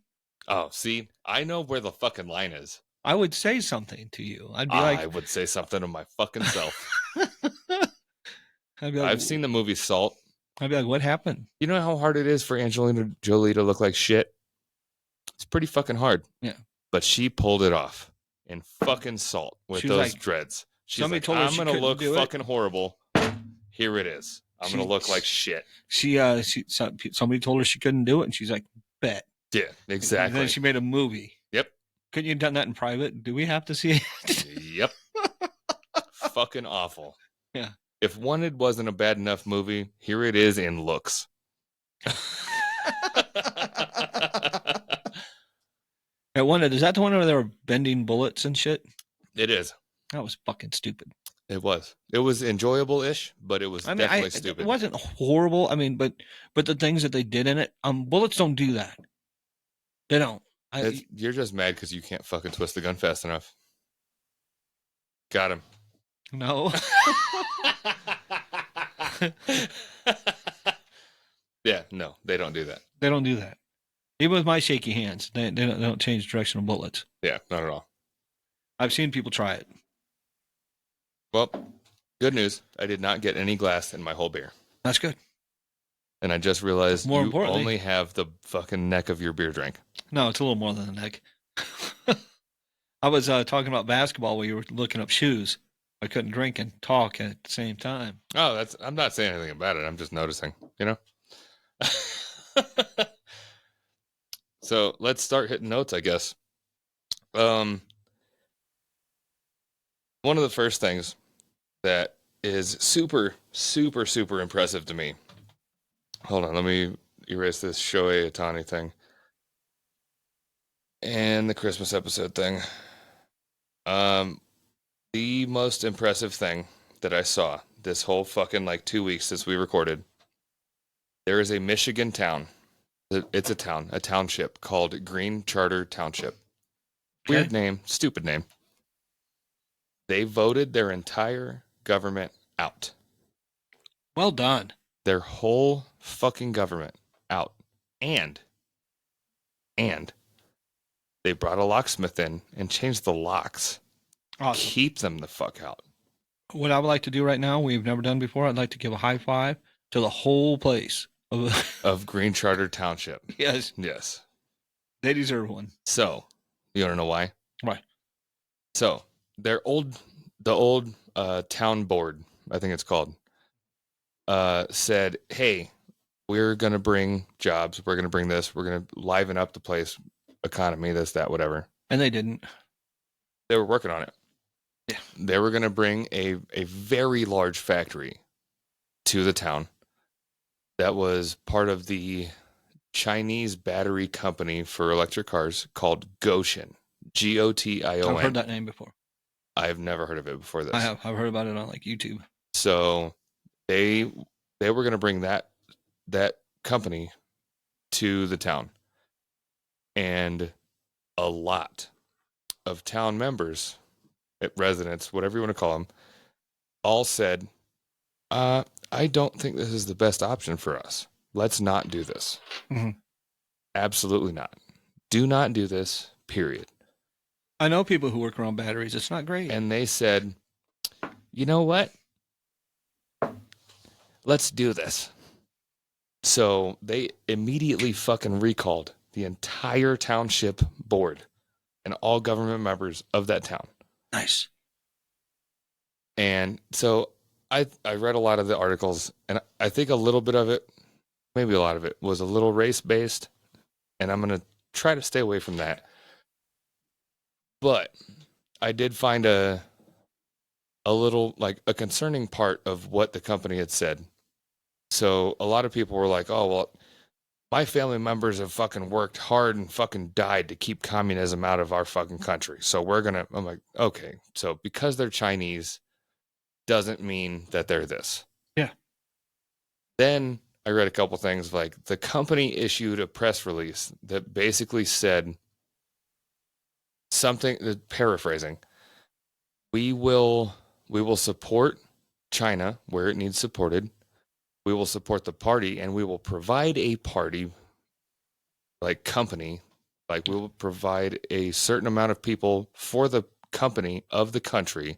Speaker 1: Oh, see, I know where the fucking line is.
Speaker 2: I would say something to you. I'd be like,
Speaker 1: I would say something to my fucking self.
Speaker 2: I'd be like,
Speaker 1: I've seen the movie Salt.
Speaker 2: I'd be like, what happened?
Speaker 1: You know how hard it is for Angelina Jolie to look like shit? It's pretty fucking hard.
Speaker 2: Yeah.
Speaker 1: But she pulled it off in fucking Salt with those dreads. She's like, I'm going to look fucking horrible. Here it is. I'm going to look like shit.
Speaker 2: Somebody told her she couldn't do it, and she's like, bet.
Speaker 1: Yeah, exactly.
Speaker 2: And then she made a movie.
Speaker 1: Yep.
Speaker 2: Couldn't you have done that in private? Do we have to see it?
Speaker 1: Yep. Fucking awful.
Speaker 2: Yeah.
Speaker 1: If Wanted wasn't a bad enough movie, here it is in looks.
Speaker 2: Wanted, is that the one where they were bending bullets and shit?
Speaker 1: It is.
Speaker 2: That was fucking stupid.
Speaker 1: It was. It was enjoyable-ish, but it was definitely stupid.
Speaker 2: It wasn't horrible. I mean, but the things that they did in it, bullets don't do that. They don't.
Speaker 1: You're just mad because you can't fucking twist the gun fast enough. Got him.
Speaker 2: No.
Speaker 1: Yeah, no, they don't do that.
Speaker 2: They don't do that. Even with my shaky hands, they don't change direction of bullets.
Speaker 1: Yeah, not at all.
Speaker 2: I've seen people try it.
Speaker 1: Well, good news. I did not get any glass in my whole beer.
Speaker 2: That's good.
Speaker 1: And I just realized
Speaker 2: More
Speaker 1: you
Speaker 2: importantly,
Speaker 1: only have the fucking neck of your beer drink.
Speaker 2: No, it's a little more than the neck. I was talking about basketball while you were looking up shoes. I couldn't drink and talk at the same time.
Speaker 1: Oh, I'm not saying anything about it. I'm just noticing, you know? So let's start hitting notes, I guess. One of the first things that is super, super, super impressive to me. Hold on, let me erase this Shohei Ohtani thing. And the Christmas episode thing. The most impressive thing that I saw this whole fucking 2 weeks since we recorded. There is a Michigan town. It's a township called Green Charter Township.
Speaker 2: Okay.
Speaker 1: Weird name, stupid name. They voted their entire government out.
Speaker 2: Well done.
Speaker 1: Their whole fucking government out. And they brought a locksmith in and changed the locks.
Speaker 2: Awesome.
Speaker 1: Keep them the fuck out.
Speaker 2: What I would like to do right now, we've never done before, I'd like to give a high five to the whole place
Speaker 1: of Green Charter Township.
Speaker 2: Yes.
Speaker 1: Yes.
Speaker 2: They deserve one.
Speaker 1: So, you want to know why?
Speaker 2: Why?
Speaker 1: So, the old town board, I think it's called, said, hey, we're going to bring jobs. We're going to bring this. We're going to liven up the place, economy, this, that, whatever.
Speaker 2: And they didn't.
Speaker 1: They were working on it.
Speaker 2: Yeah.
Speaker 1: They were going to bring a very large factory to the town that was part of the Chinese battery company for electric cars called Goshen. Gotion.
Speaker 2: I've heard that name before.
Speaker 1: I've never heard of it before this.
Speaker 2: I have. I've heard about it on YouTube.
Speaker 1: So they were going to bring that company to the town. And a lot of town members, residents, whatever you want to call them, all said, I don't think this is the best option for us. Let's not do this.
Speaker 2: Mm-hmm.
Speaker 1: Absolutely not. Do not do this, period.
Speaker 2: I know people who work around batteries. It's not great.
Speaker 1: And they said, you know what? Let's do this. So they immediately fucking recalled the entire township board and all government members of that town.
Speaker 2: Nice.
Speaker 1: And so I read a lot of the articles, and I think a little bit of it, maybe a lot of it, was a little race-based, and I'm going to try to stay away from that. But I did find a little, like, a concerning part of what the company had said. So a lot of people were like, oh, well, my family members have fucking worked hard and fucking died to keep communism out of our fucking country. So I'm like, okay, so because they're Chinese doesn't mean that they're this.
Speaker 2: Yeah.
Speaker 1: Then I read a couple things, like the company issued a press release that basically said something, paraphrasing, we will support China where it needs supported. We will support the party, and we will provide a party, like company, like we will provide a certain amount of people for the company of the country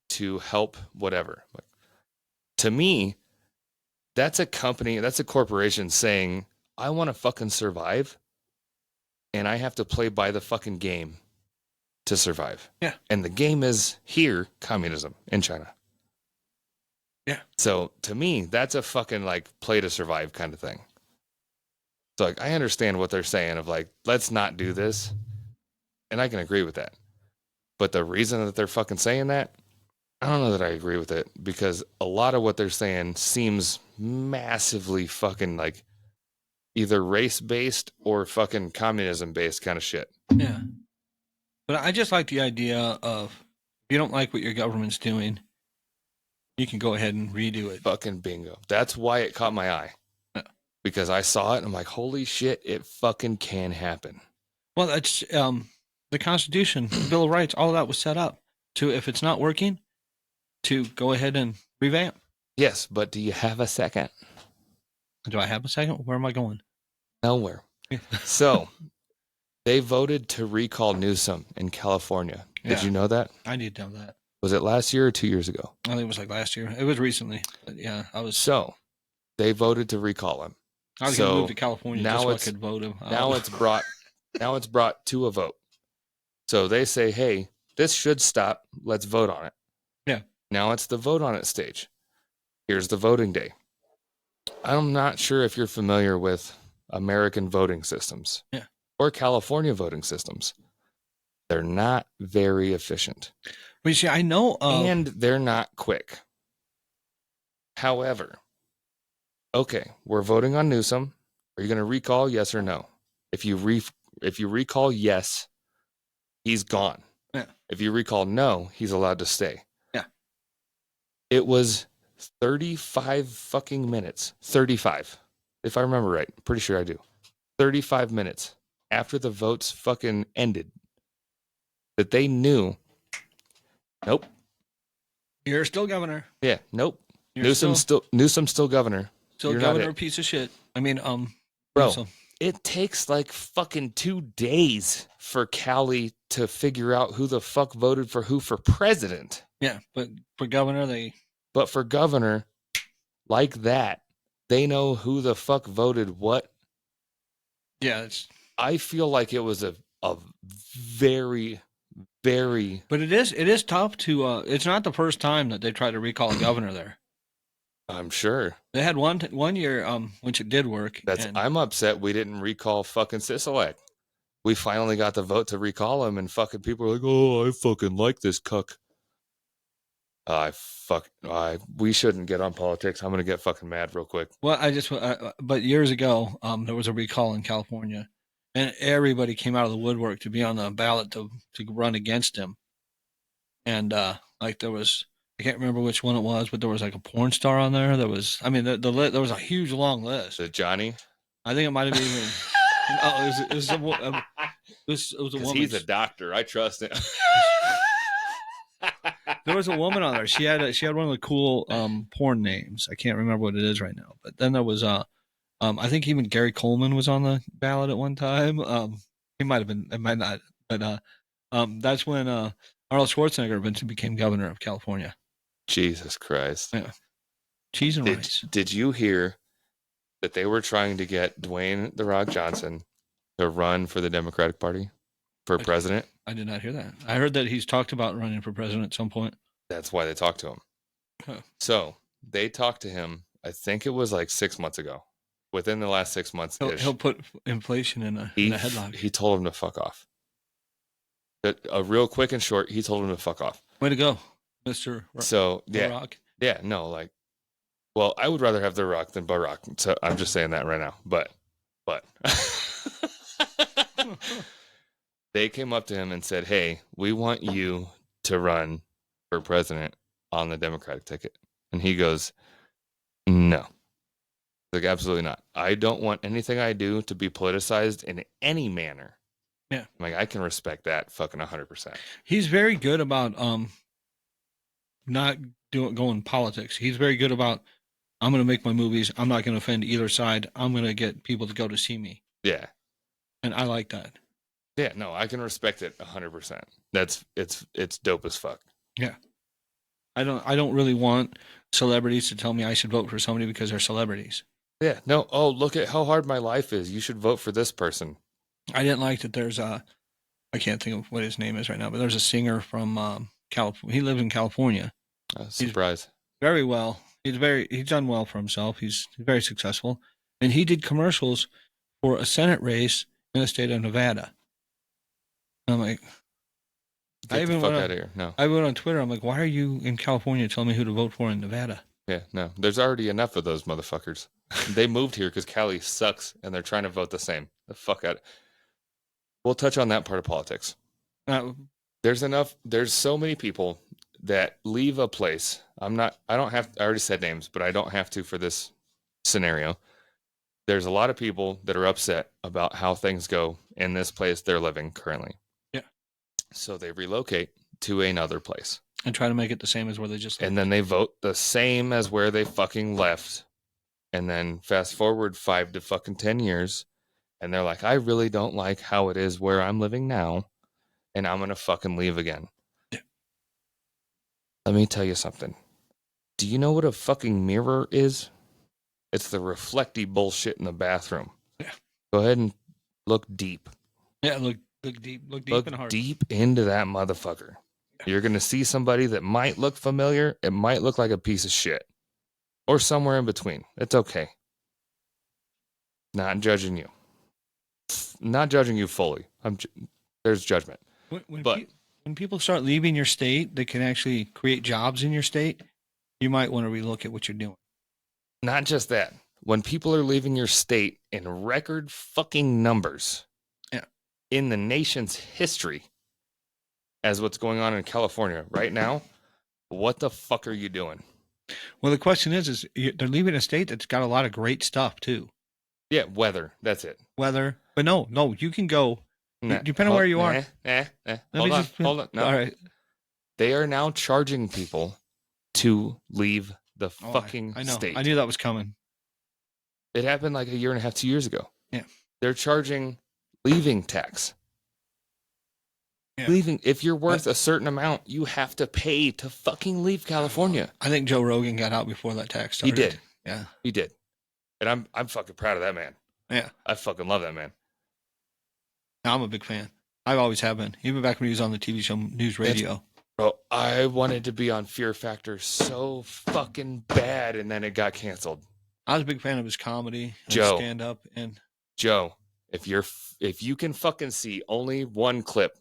Speaker 1: to help whatever. Like, to me, that's a company, that's a corporation saying, I want to fucking survive, and I have to play by the fucking game to survive.
Speaker 2: Yeah.
Speaker 1: And the game is here, communism in China.
Speaker 2: Yeah.
Speaker 1: So to me, that's a fucking like play to survive kind of thing. So like, I understand what they're saying of like, let's not do this. And I can agree with that. But the reason that they're fucking saying that, I don't know that I agree with it, because a lot of what they're saying seems massively fucking like either race based or fucking communism based kind of shit.
Speaker 2: Yeah. But I just like the idea of, if you don't like what your government's doing, you can go ahead and redo it.
Speaker 1: Fucking bingo. That's why it caught my eye.
Speaker 2: Yeah.
Speaker 1: Because I saw it and I'm like, holy shit, it fucking can happen.
Speaker 2: Well, that's the Constitution, the Bill of Rights, all of that was set up to, if it's not working, to go ahead and revamp.
Speaker 1: Yes, but do you have a second?
Speaker 2: Do I have a second? Where am I going?
Speaker 1: Nowhere. So they voted to recall Newsom in California. Did you know that?
Speaker 2: I did know that.
Speaker 1: Was it last year or 2 years ago?
Speaker 2: I think it was like last year. It was recently. But yeah, I was.
Speaker 1: So they voted to recall him.
Speaker 2: I was going to move to California
Speaker 1: now
Speaker 2: just so I could vote him.
Speaker 1: Now it's brought to a vote. So they say, hey, this should stop. Let's vote on it.
Speaker 2: Yeah.
Speaker 1: Now it's the vote on it stage. Here's the voting day. I'm not sure if you're familiar with American voting systems.
Speaker 2: Yeah.
Speaker 1: Or California voting systems. They're not very efficient.
Speaker 2: But you see, I know
Speaker 1: and they're not quick. However, okay, we're voting on Newsom. Are you going to recall yes or no? If you recall yes, he's gone.
Speaker 2: Yeah.
Speaker 1: If you recall no, he's allowed to stay.
Speaker 2: Yeah.
Speaker 1: It was 35 fucking minutes. 35. If I remember right. I'm pretty sure I do. 35 minutes after the votes fucking ended that they knew, nope.
Speaker 2: You're still governor.
Speaker 1: Yeah, nope. Newsom's still governor.
Speaker 2: Still
Speaker 1: You're
Speaker 2: governor, piece of shit. I mean,
Speaker 1: bro,
Speaker 2: Newsom.
Speaker 1: It takes like fucking 2 days for Cali to figure out who the fuck voted for who for president.
Speaker 2: Yeah, but for governor,
Speaker 1: But for governor, like that, they know who the fuck voted what.
Speaker 2: Yeah,
Speaker 1: I feel like it was a very, very.
Speaker 2: But it is tough to. It's not the first time that they tried to recall a governor there.
Speaker 1: I'm sure
Speaker 2: they had one year, which it did work.
Speaker 1: I'm upset we didn't recall fucking Sisolak. We finally got the vote to recall him, and fucking people are like, "Oh, I fucking like this cuck." We shouldn't get on politics. I'm gonna get fucking mad real quick.
Speaker 2: Well, but years ago, there was a recall in California, and everybody came out of the woodwork to be on the ballot to run against him. And like there was, I can't remember which one it was, but there was like a porn star on there. There was, I mean, there was a huge long list.
Speaker 1: Is it Johnny?
Speaker 2: I think it might have been even. No, it was a woman.
Speaker 1: He's a doctor. I trust him.
Speaker 2: There was a woman on there. She had one of the cool porn names. I can't remember what it is right now. But then there was I think even Gary Coleman was on the ballot at one time. He might have been. It might not. But that's when Arnold Schwarzenegger eventually became governor of California.
Speaker 1: Jesus Christ.
Speaker 2: Yeah. Cheese and rice.
Speaker 1: Did you hear that they were trying to get Dwayne "The Rock" Johnson to run for the Democratic Party for president.
Speaker 2: I did not hear that. I heard that he's talked about running for president at some point.
Speaker 1: That's why they talked to him.
Speaker 2: Huh.
Speaker 1: So they talked to him, I think it was like 6 months ago. Within the last 6 months,
Speaker 2: He'll put inflation in a headlock.
Speaker 1: He told him to fuck off. A real quick and short, he told him to fuck off.
Speaker 2: Way to go, Mr.
Speaker 1: So, yeah.
Speaker 2: Barack.
Speaker 1: Yeah, no, like, well, I would rather have The Rock than Barack. So I'm just saying that right now. But they came up to him and said, hey, we want you to run for president on the Democratic ticket. And he goes, no. Like, absolutely not. I don't want anything I do to be politicized in any manner.
Speaker 2: Yeah.
Speaker 1: Like, I can respect that fucking 100%.
Speaker 2: He's very good about not going politics. He's very good about, I'm going to make my movies. I'm not going to offend either side. I'm going to get people to go to see me.
Speaker 1: Yeah.
Speaker 2: And I like that.
Speaker 1: Yeah, no, I can respect it 100%. It's dope as fuck.
Speaker 2: Yeah. I don't really want celebrities to tell me I should vote for somebody because they're celebrities.
Speaker 1: Yeah, no. Oh, look at how hard my life is. You should vote for this person.
Speaker 2: I didn't like that there's I can't think of what his name is right now, but there's a singer from California. He lives in California.
Speaker 1: Surprise.
Speaker 2: Very well. He's done well for himself. He's very successful. And he did commercials for a Senate race in the state of Nevada. And I'm like,
Speaker 1: Get the fuck out of here. No.
Speaker 2: I went on Twitter. I'm like, why are you in California telling me who to vote for in Nevada?
Speaker 1: Yeah, no. There's already enough of those motherfuckers. They moved here because Cali sucks and they're trying to vote the same. The fuck out. We'll touch on that part of politics. There's so many people that leave a place. I already said names, but I don't have to for this scenario. There's a lot of people that are upset about how things go in this place they're living currently.
Speaker 2: Yeah.
Speaker 1: So they relocate to another place.
Speaker 2: And try to make it the same as where they just lived.
Speaker 1: And then they vote the same as where they fucking left. And then fast forward 5 to fucking 10 years. And they're like, I really don't like how it is where I'm living now. And I'm going to fucking leave again.
Speaker 2: Yeah.
Speaker 1: Let me tell you something. Do you know what a fucking mirror is? It's the reflecty bullshit in the bathroom.
Speaker 2: Yeah.
Speaker 1: Go ahead and look deep.
Speaker 2: Yeah, look deep. Look deep and hard.
Speaker 1: Deep into that motherfucker. Yeah. You're going to see somebody that might look familiar. It might look like a piece of shit. Or somewhere in between. It's okay. Not judging you. Not judging you fully. There's judgment.
Speaker 2: When people start leaving your state that can actually create jobs in your state, you might want to relook at what you're doing.
Speaker 1: Not just that. When people are leaving your state in record fucking numbers,
Speaker 2: yeah,
Speaker 1: in the nation's history, as what's going on in California right now, what the fuck are you doing?
Speaker 2: Well, the question is they're leaving a state that's got a lot of great stuff too.
Speaker 1: Yeah, weather. That's it.
Speaker 2: Weather. But no, you can go. Depending on where you are.
Speaker 1: Hold on. No.
Speaker 2: All right.
Speaker 1: They are now charging people to leave the fucking
Speaker 2: I know.
Speaker 1: state.
Speaker 2: I knew that was coming.
Speaker 1: It happened like 1.5 years, 2 years ago.
Speaker 2: Yeah.
Speaker 1: They're charging leaving tax.
Speaker 2: Yeah.
Speaker 1: Leaving. If you're worth a certain amount, you have to pay to fucking leave California.
Speaker 2: I think Joe Rogan got out before that tax started.
Speaker 1: He did.
Speaker 2: Yeah.
Speaker 1: He did. And I'm fucking proud of that man.
Speaker 2: Yeah.
Speaker 1: I fucking love that man.
Speaker 2: I'm a big fan. I've always have been. Even back when he was on the TV show News Radio.
Speaker 1: Bro, I wanted to be on Fear Factor so fucking bad, and then it got canceled.
Speaker 2: I was a big fan of his comedy and
Speaker 1: Joe,
Speaker 2: stand-up. And
Speaker 1: Joe, if you can fucking see only one clip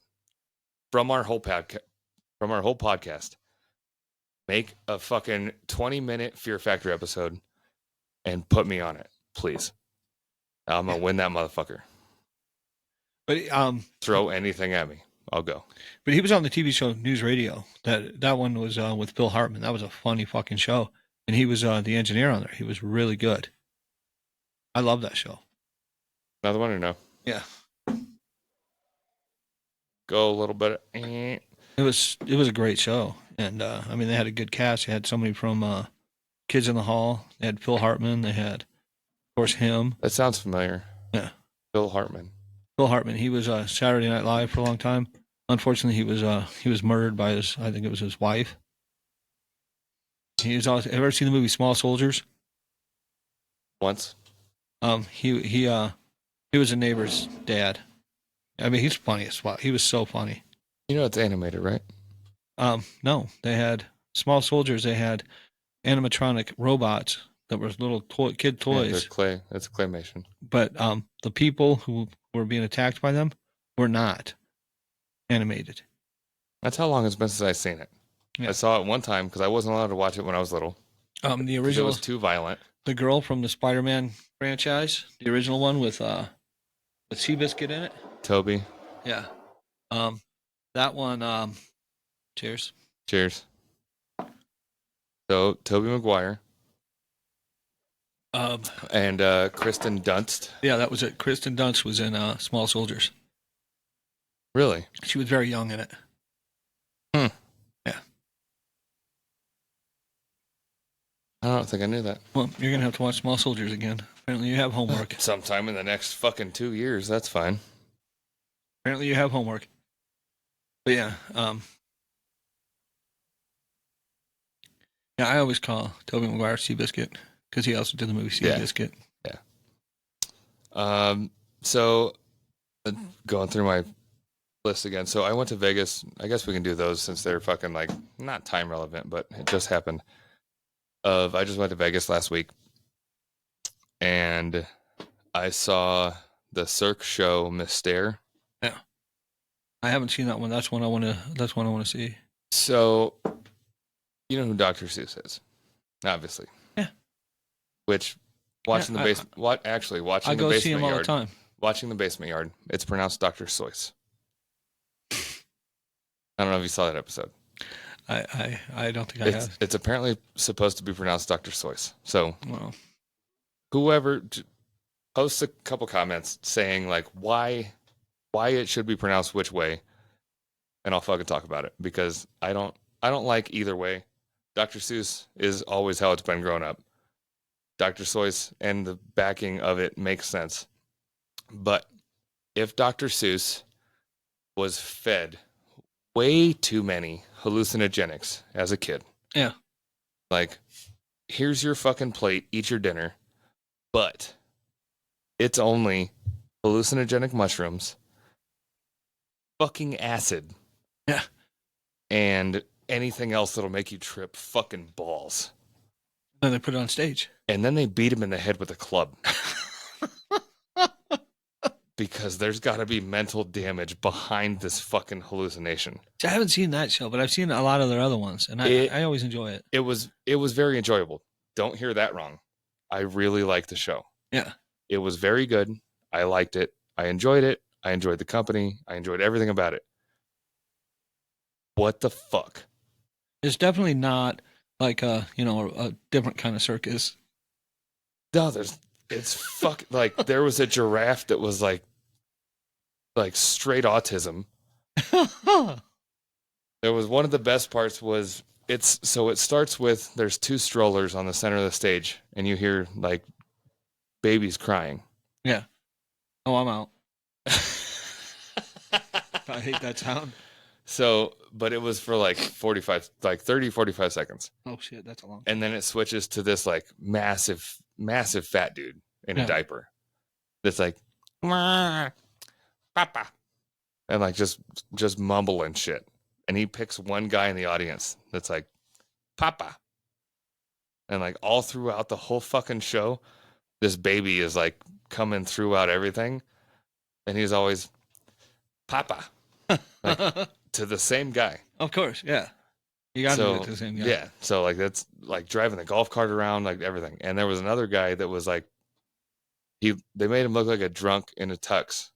Speaker 1: from our whole podcast, make a fucking 20-minute Fear Factor episode and put me on it, please. I'm gonna win that motherfucker.
Speaker 2: But
Speaker 1: throw anything at me, I'll go.
Speaker 2: But he was on the TV show News Radio. That one was with Bill Hartman. That was a funny fucking show, and he was the engineer on there. He was really good. I love that show.
Speaker 1: Another one or no?
Speaker 2: Yeah.
Speaker 1: Go a little bit.
Speaker 2: It was a great show, and I mean they had a good cast. They had somebody from Kids in the Hall. They had Phil Hartman. They had, of course, him.
Speaker 1: That sounds familiar.
Speaker 2: Yeah.
Speaker 1: Phil Hartman.
Speaker 2: Phil Hartman. He was Saturday Night Live for a long time. Unfortunately, he was murdered by I think it was his wife. He was also. Ever seen the movie Small Soldiers?
Speaker 1: Once.
Speaker 2: He He was a neighbor's dad. I mean, he's funny as well. He was so funny.
Speaker 1: You know it's animated, right?
Speaker 2: No, they had small soldiers. They had animatronic robots that were little kid
Speaker 1: Yeah, they're
Speaker 2: toys.
Speaker 1: clay. It's claymation.
Speaker 2: But the people who were being attacked by them were not animated.
Speaker 1: That's how long it's been since I've seen it.
Speaker 2: Yeah.
Speaker 1: I saw it one time because I wasn't allowed to watch it when I was little.
Speaker 2: The
Speaker 1: 'Cause it
Speaker 2: original,
Speaker 1: was too violent.
Speaker 2: the girl from the Spider-Man franchise, the original one with Seabiscuit in it.
Speaker 1: Toby.
Speaker 2: Yeah. That one. Cheers.
Speaker 1: Cheers. So Toby Maguire and Kristen Dunst.
Speaker 2: Yeah, that was it. Kristen Dunst was in Small Soldiers.
Speaker 1: Really?
Speaker 2: She was very young in it.
Speaker 1: Hmm.
Speaker 2: Yeah.
Speaker 1: I don't think I knew that.
Speaker 2: Well, you're gonna have to watch Small Soldiers again. Apparently, you have homework.
Speaker 1: Sometime in the next fucking 2 years. That's fine.
Speaker 2: Apparently, you have homework. But yeah, yeah, I always call Tobey Maguire Seabiscuit because he also did the movie Seabiscuit.
Speaker 1: Yeah. So going through my list again. So I went to Vegas. I guess we can do those since they're fucking like not time relevant, but it just happened. I just went to Vegas last week, and I saw the Cirque show Mystère.
Speaker 2: Yeah, I haven't seen that one. That's one I want to. That's one I want to see.
Speaker 1: So, you know who Dr. Seuss is, obviously.
Speaker 2: Yeah.
Speaker 1: Which watching the basement.
Speaker 2: I go see him all the time.
Speaker 1: Watching the Basement Yard. It's pronounced Dr. Seuss. I don't know if you saw that episode.
Speaker 2: I don't think I have.
Speaker 1: It's apparently supposed to be pronounced Dr. Seuss. So,
Speaker 2: Well,
Speaker 1: whoever posts a couple comments saying like why it should be pronounced which way, and I'll fucking talk about it because I don't like either way. Dr. Seuss is always how it's been growing up. Dr. Seuss and the backing of it makes sense. But if Dr. Seuss was fed way too many hallucinogenics as a kid.
Speaker 2: Yeah.
Speaker 1: Like, here's your fucking plate, eat your dinner, but it's only hallucinogenic mushrooms, fucking acid.
Speaker 2: Yeah.
Speaker 1: And anything else that'll make you trip fucking balls.
Speaker 2: Then they put it on stage.
Speaker 1: And then they beat him in the head with a club. Because there's got to be mental damage behind this fucking hallucination.
Speaker 2: See, I haven't seen that show, but I've seen a lot of their other ones, and I always enjoy it.
Speaker 1: It was very enjoyable. Don't hear that wrong. I really liked the show.
Speaker 2: Yeah.
Speaker 1: It was very good. I liked it. I enjoyed it. I enjoyed the company. I enjoyed everything about it. What the fuck?
Speaker 2: It's definitely not like a different kind of circus.
Speaker 1: No, it's fuck like there was a giraffe that was like straight autism. There was one of the best parts was it starts with there's two strollers on the center of the stage and you hear like babies crying.
Speaker 2: Yeah. Oh, I'm out. I hate that sound.
Speaker 1: So, but it was for like 30-45 seconds.
Speaker 2: Oh shit, that's a long time.
Speaker 1: And then it switches to this like massive fat dude in a diaper. That's like Papa. And like just mumbling shit. And he picks one guy in the audience that's like, Papa. And like all throughout the whole fucking show, this baby is like coming throughout everything. And he's always, Papa. Like, to the same guy.
Speaker 2: Of course, yeah. You got to do it to the same guy.
Speaker 1: Yeah. So like that's like driving the golf cart around, like everything. And there was another guy that was like, they made him look like a drunk in a tux.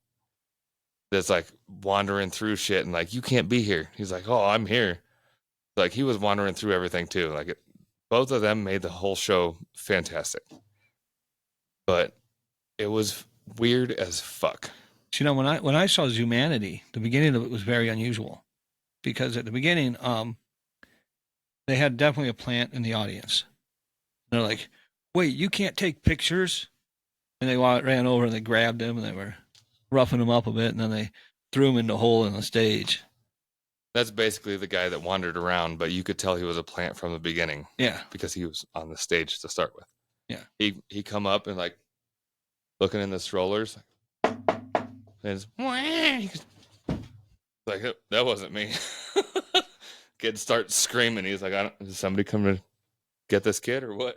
Speaker 1: That's like wandering through shit and like, you can't be here. He's like, oh, I'm here. Like he was wandering through everything too. Like both of them made the whole show fantastic. But it was weird as fuck.
Speaker 2: You know, when I saw Zumanity, the beginning of it was very unusual because at the beginning, they had definitely a plant in the audience. They're like, wait, you can't take pictures? And they ran over and they grabbed him and they were roughing him up a bit and then they threw him in the hole in the stage.
Speaker 1: That's basically the guy that wandered around, but you could tell he was a plant from the beginning.
Speaker 2: Yeah.
Speaker 1: Because he was on the stage to start with.
Speaker 2: Yeah.
Speaker 1: He come up and like looking in the strollers, like, And it's like, that wasn't me. Kid starts screaming. He's like, is somebody coming to get this kid or what?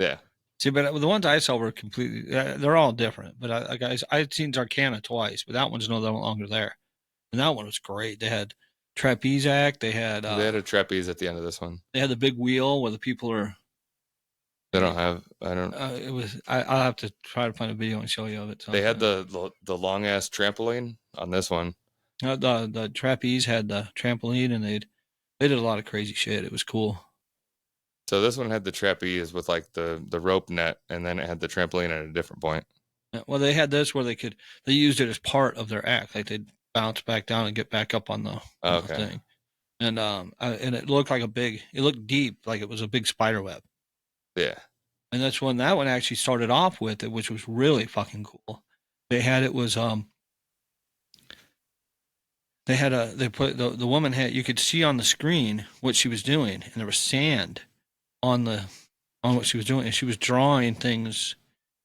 Speaker 1: Yeah.
Speaker 2: See, but the ones I saw were completely, they're all different. But I'd seen Zarkana twice, but that one's no longer there. And that one was great. They had trapeze act. They had
Speaker 1: a trapeze at the end of this one.
Speaker 2: They had the big wheel where the people are.
Speaker 1: They don't have. I don't.
Speaker 2: It was. I'll have to try to find a video and show you of it.
Speaker 1: They had the long ass trampoline on this one.
Speaker 2: The trapeze had the trampoline, and they did a lot of crazy shit. It was cool.
Speaker 1: So this one had the trapeze with like the rope net, and then it had the trampoline at a different point.
Speaker 2: Yeah, well, they had this where they used it as part of their act. Like they'd bounce back down and get back up on the thing. And it looked like it looked deep, like it was a big spider web.
Speaker 1: Yeah.
Speaker 2: And that's when that one actually started off with it, which was really fucking cool. They put the woman you could see on the screen what she was doing, and there was sand on what she was doing, and she was drawing things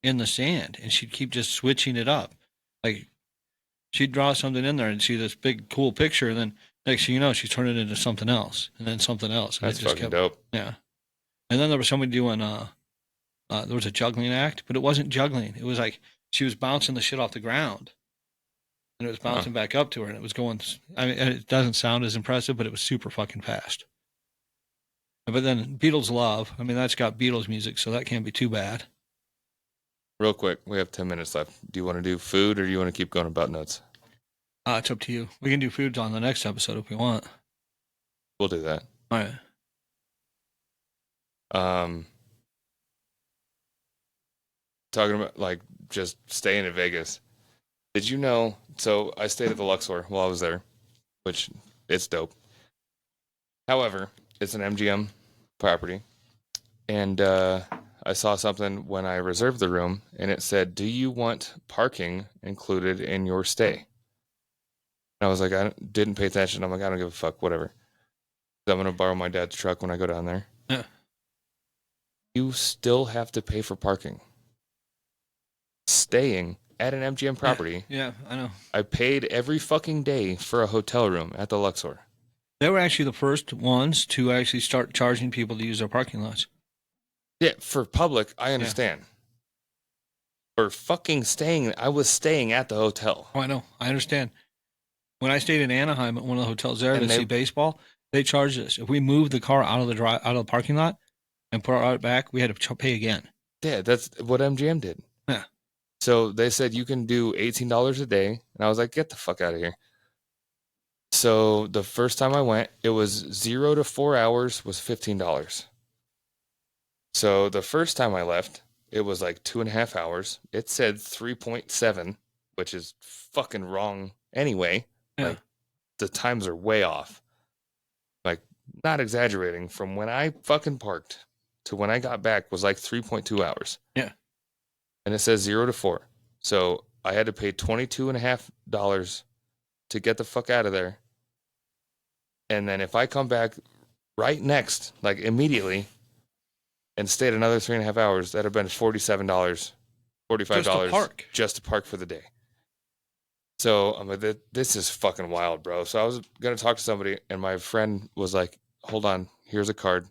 Speaker 2: in the sand, and she'd keep just switching it up. Like she'd draw something in there and see this big cool picture, and then next thing you know, she's turning it into something else, and then something else. And
Speaker 1: that's fucking dope.
Speaker 2: Yeah. And then there was somebody doing there was a juggling act, but it wasn't juggling. It was like she was bouncing the shit off the ground, and it was bouncing back up to her, and it was going. I mean, it doesn't sound as impressive, but it was super fucking fast. But then Beatles Love, I mean, that's got Beatles music, so that can't be too bad.
Speaker 1: Real quick, we have 10 minutes left. Do you want to do food, or do you want to keep going about notes?
Speaker 2: It's up to you. We can do foods on the next episode if we want.
Speaker 1: We'll do that.
Speaker 2: All right.
Speaker 1: Talking about like just staying in Vegas. Did you know? So I stayed at the Luxor while I was there, which it's dope. However, it's an MGM property, and I saw something when I reserved the room, and it said, "Do you want parking included in your stay?" And I was like, I didn't pay attention. I'm like, I don't give a fuck, whatever. I'm gonna borrow my dad's truck when I go down there.
Speaker 2: Yeah.
Speaker 1: You still have to pay for parking. Staying at an MGM property.
Speaker 2: Yeah, I know.
Speaker 1: I paid every fucking day for a hotel room at the Luxor.
Speaker 2: They were actually the first ones to actually start charging people to use their parking lots.
Speaker 1: Yeah, for public, I understand. Yeah. For fucking staying, I was staying at the hotel.
Speaker 2: Oh, I know. I understand. When I stayed in Anaheim at one of the hotels there to see baseball, they charged us. If we moved the car out of the parking lot and put it back, we had to pay again.
Speaker 1: Yeah, that's what MGM did.
Speaker 2: Yeah.
Speaker 1: So they said you can do $18 a day, and I was like, get the fuck out of here. So the first time I went, it was 0 to 4 hours was $15. So the first time I left, it was like 2.5 hours. It said 3.7, which is fucking wrong anyway.
Speaker 2: Yeah.
Speaker 1: Like the times are way off. Like not exaggerating, from when I fucking parked to when I got back was like 3.2 hours.
Speaker 2: Yeah.
Speaker 1: And it says 0 to 4. So I had to pay $22.50 to get the fuck out of there. And then if I come back right next, like immediately, and stayed another 3.5 hours, that'd have been $47, $45 just to park for the day. So I'm like, this is fucking wild, bro. So I was going to talk to somebody, and my friend was like, hold on, here's a card.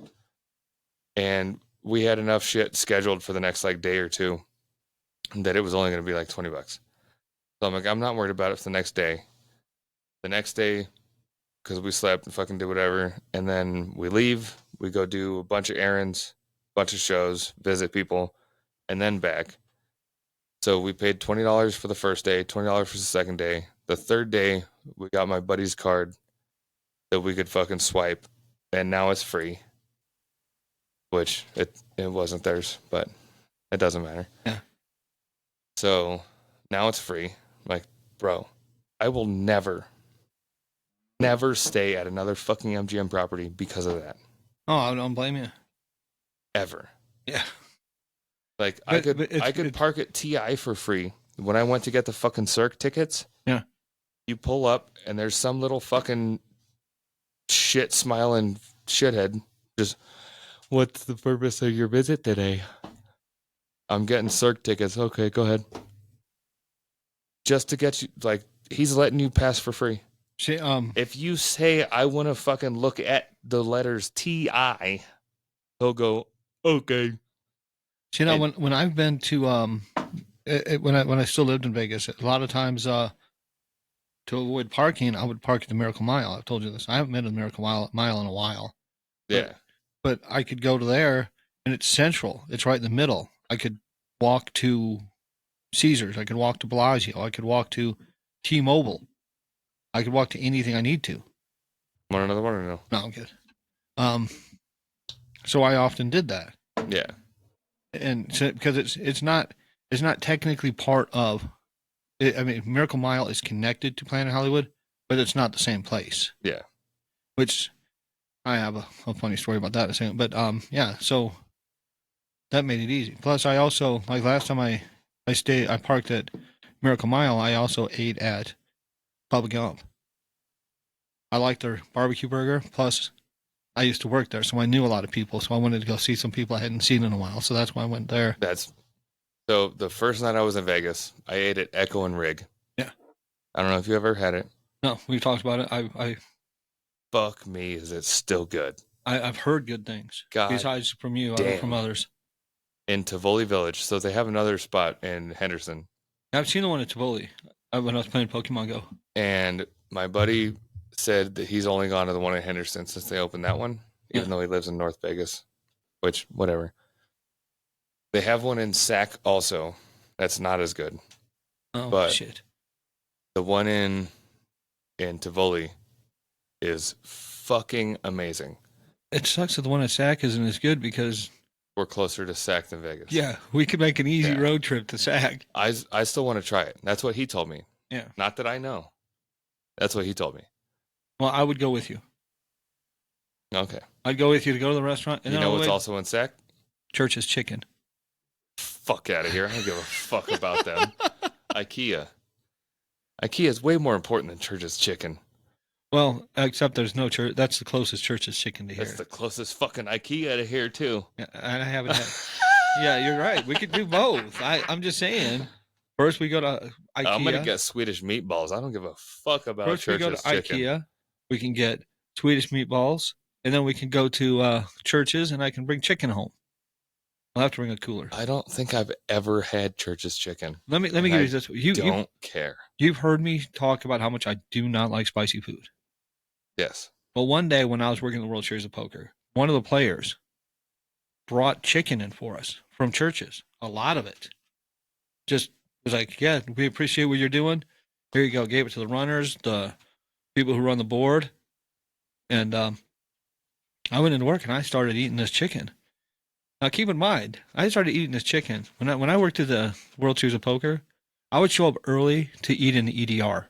Speaker 1: And we had enough shit scheduled for the next like day or two that it was only going to be like $20. So I'm like, I'm not worried about it for the next day. The next day, because we slept and fucking did whatever, and then we leave, we go do a bunch of errands, bunch of shows, visit people, and then back. So we paid $20 for the first day, $20 for the second day. The third day, we got my buddy's card that we could fucking swipe, and now it's free. Which it wasn't theirs, but it doesn't matter.
Speaker 2: Yeah.
Speaker 1: So now it's free. Like, bro, I will never stay at another fucking MGM property because of that.
Speaker 2: Oh, I don't blame you.
Speaker 1: Ever.
Speaker 2: Yeah.
Speaker 1: Like, I could park at TI for free. When I went to get the fucking Cirque tickets,
Speaker 2: yeah,
Speaker 1: you pull up and there's some little fucking shit smiling shithead just, what's the purpose of your visit today? I'm getting Cirque tickets. Okay, go ahead. Just to get you, like, he's letting you pass for free.
Speaker 2: See,
Speaker 1: If you say, I want to fucking look at the letters T-I, he'll go, okay.
Speaker 2: see now when I've been to when I still lived in Vegas, a lot of times to avoid parking, I would park at the Miracle Mile. I've told you this. I haven't been to the Miracle Mile in a while.
Speaker 1: Yeah.
Speaker 2: But I could go to there, and it's central. It's right in the middle. I could walk to Caesars. I could walk to Bellagio. I could walk to T-Mobile. I could walk to anything I need to.
Speaker 1: Want another one or no?
Speaker 2: No, I'm good. So I often did that.
Speaker 1: Yeah.
Speaker 2: And so, because it's not technically part of. I mean, Miracle Mile is connected to Planet Hollywood, but it's not the same place.
Speaker 1: Yeah.
Speaker 2: Which I have a funny story about that in a second. But yeah, so that made it easy. Plus, I also, like last time I parked at Miracle Mile. I also ate at Bubba Gump. I liked their barbecue burger. Plus, I used to work there, so I knew a lot of people. So I wanted to go see some people I hadn't seen in a while. So that's why I went there.
Speaker 1: So the first night I was in Vegas, I ate at Echo and Rig.
Speaker 2: Yeah.
Speaker 1: I don't know if you ever had it.
Speaker 2: No, we've talked about it. I
Speaker 1: Fuck me, is it still good?
Speaker 2: I've heard good things.
Speaker 1: God
Speaker 2: besides from you,
Speaker 1: damn.
Speaker 2: from others.
Speaker 1: In Tivoli Village. So they have another spot in Henderson.
Speaker 2: I've seen the one at Tivoli when I was playing Pokemon Go.
Speaker 1: And my buddy said that he's only gone to the one in Henderson since they opened that one, even though he lives in North Vegas, which, whatever. They have one in Sac also. That's not as good.
Speaker 2: Oh,
Speaker 1: but
Speaker 2: shit.
Speaker 1: The one in Tivoli is fucking amazing.
Speaker 2: It sucks that the one at Sac isn't as good because
Speaker 1: we're closer to Sac than Vegas.
Speaker 2: Yeah, we could make an easy road trip to Sac.
Speaker 1: I still want to try it. That's what he told me.
Speaker 2: Yeah.
Speaker 1: Not that I know. That's what he told me.
Speaker 2: Well, I would go with you.
Speaker 1: Okay.
Speaker 2: I'd go with you to go to the restaurant.
Speaker 1: And you know what's also in Sac?
Speaker 2: Church's Chicken.
Speaker 1: Fuck out of here. I don't give a fuck about them. IKEA. IKEA is way more important than Church's Chicken.
Speaker 2: Well, except there's no church. That's the closest Church's Chicken to here.
Speaker 1: That's the closest fucking IKEA to here, too.
Speaker 2: Yeah, and I haven't had. Yeah, you're right. We could do both. I'm just saying. First, we go to IKEA.
Speaker 1: I'm going to get Swedish meatballs. I don't give a fuck about
Speaker 2: First,
Speaker 1: Church's
Speaker 2: we go to
Speaker 1: Chicken.
Speaker 2: IKEA. We can get Swedish meatballs. And then we can go to Church's, and I can bring chicken home. I'll have to bring a cooler.
Speaker 1: I don't think I've ever had Church's Chicken.
Speaker 2: Let me give you this. You
Speaker 1: don't care.
Speaker 2: You've heard me talk about how much I do not like spicy food.
Speaker 1: Yes.
Speaker 2: Well, one day when I was working the World Series of Poker, one of the players brought chicken in for us from Church's. A lot of it. Just was like, yeah, we appreciate what you're doing. Here you go. Gave it to the runners, the people who run the board. And I went into work and I started eating this chicken. Now, keep in mind, I started eating this chicken. When I worked at the World Series of Poker, I would show up early to eat in the EDR.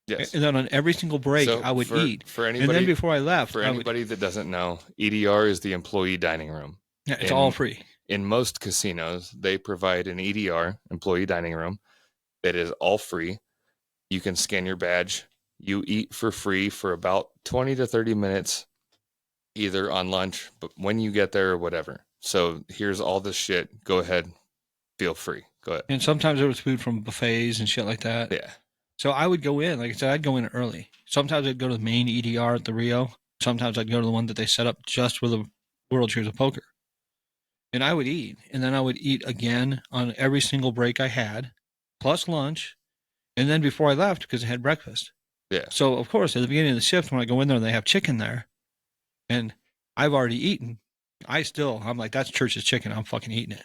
Speaker 1: Yes.
Speaker 2: And then on every single break, I would eat.
Speaker 1: And
Speaker 2: then before I left,
Speaker 1: for anybody that doesn't know, EDR is the employee dining room.
Speaker 2: Yeah, it's all free.
Speaker 1: In most casinos, they provide an EDR, employee dining room, that is all free. You can scan your badge. You eat for free for about 20 to 30 minutes, either on lunch, but when you get there or whatever. So here's all this shit. Go ahead. Feel free. Go ahead.
Speaker 2: And sometimes there was food from buffets and shit like that.
Speaker 1: Yeah.
Speaker 2: So I would go in. Like I said, I'd go in early. Sometimes I'd go to the main EDR at the Rio. Sometimes I'd go to the one that they set up just for the World Series of Poker. And I would eat. And then I would eat again on every single break I had, plus lunch. And then before I left, because I had breakfast.
Speaker 1: Yeah.
Speaker 2: So, of course, at the beginning of the shift, when I go in there and they have chicken there, and I've already eaten, I'm like, that's Church's Chicken. I'm fucking eating it.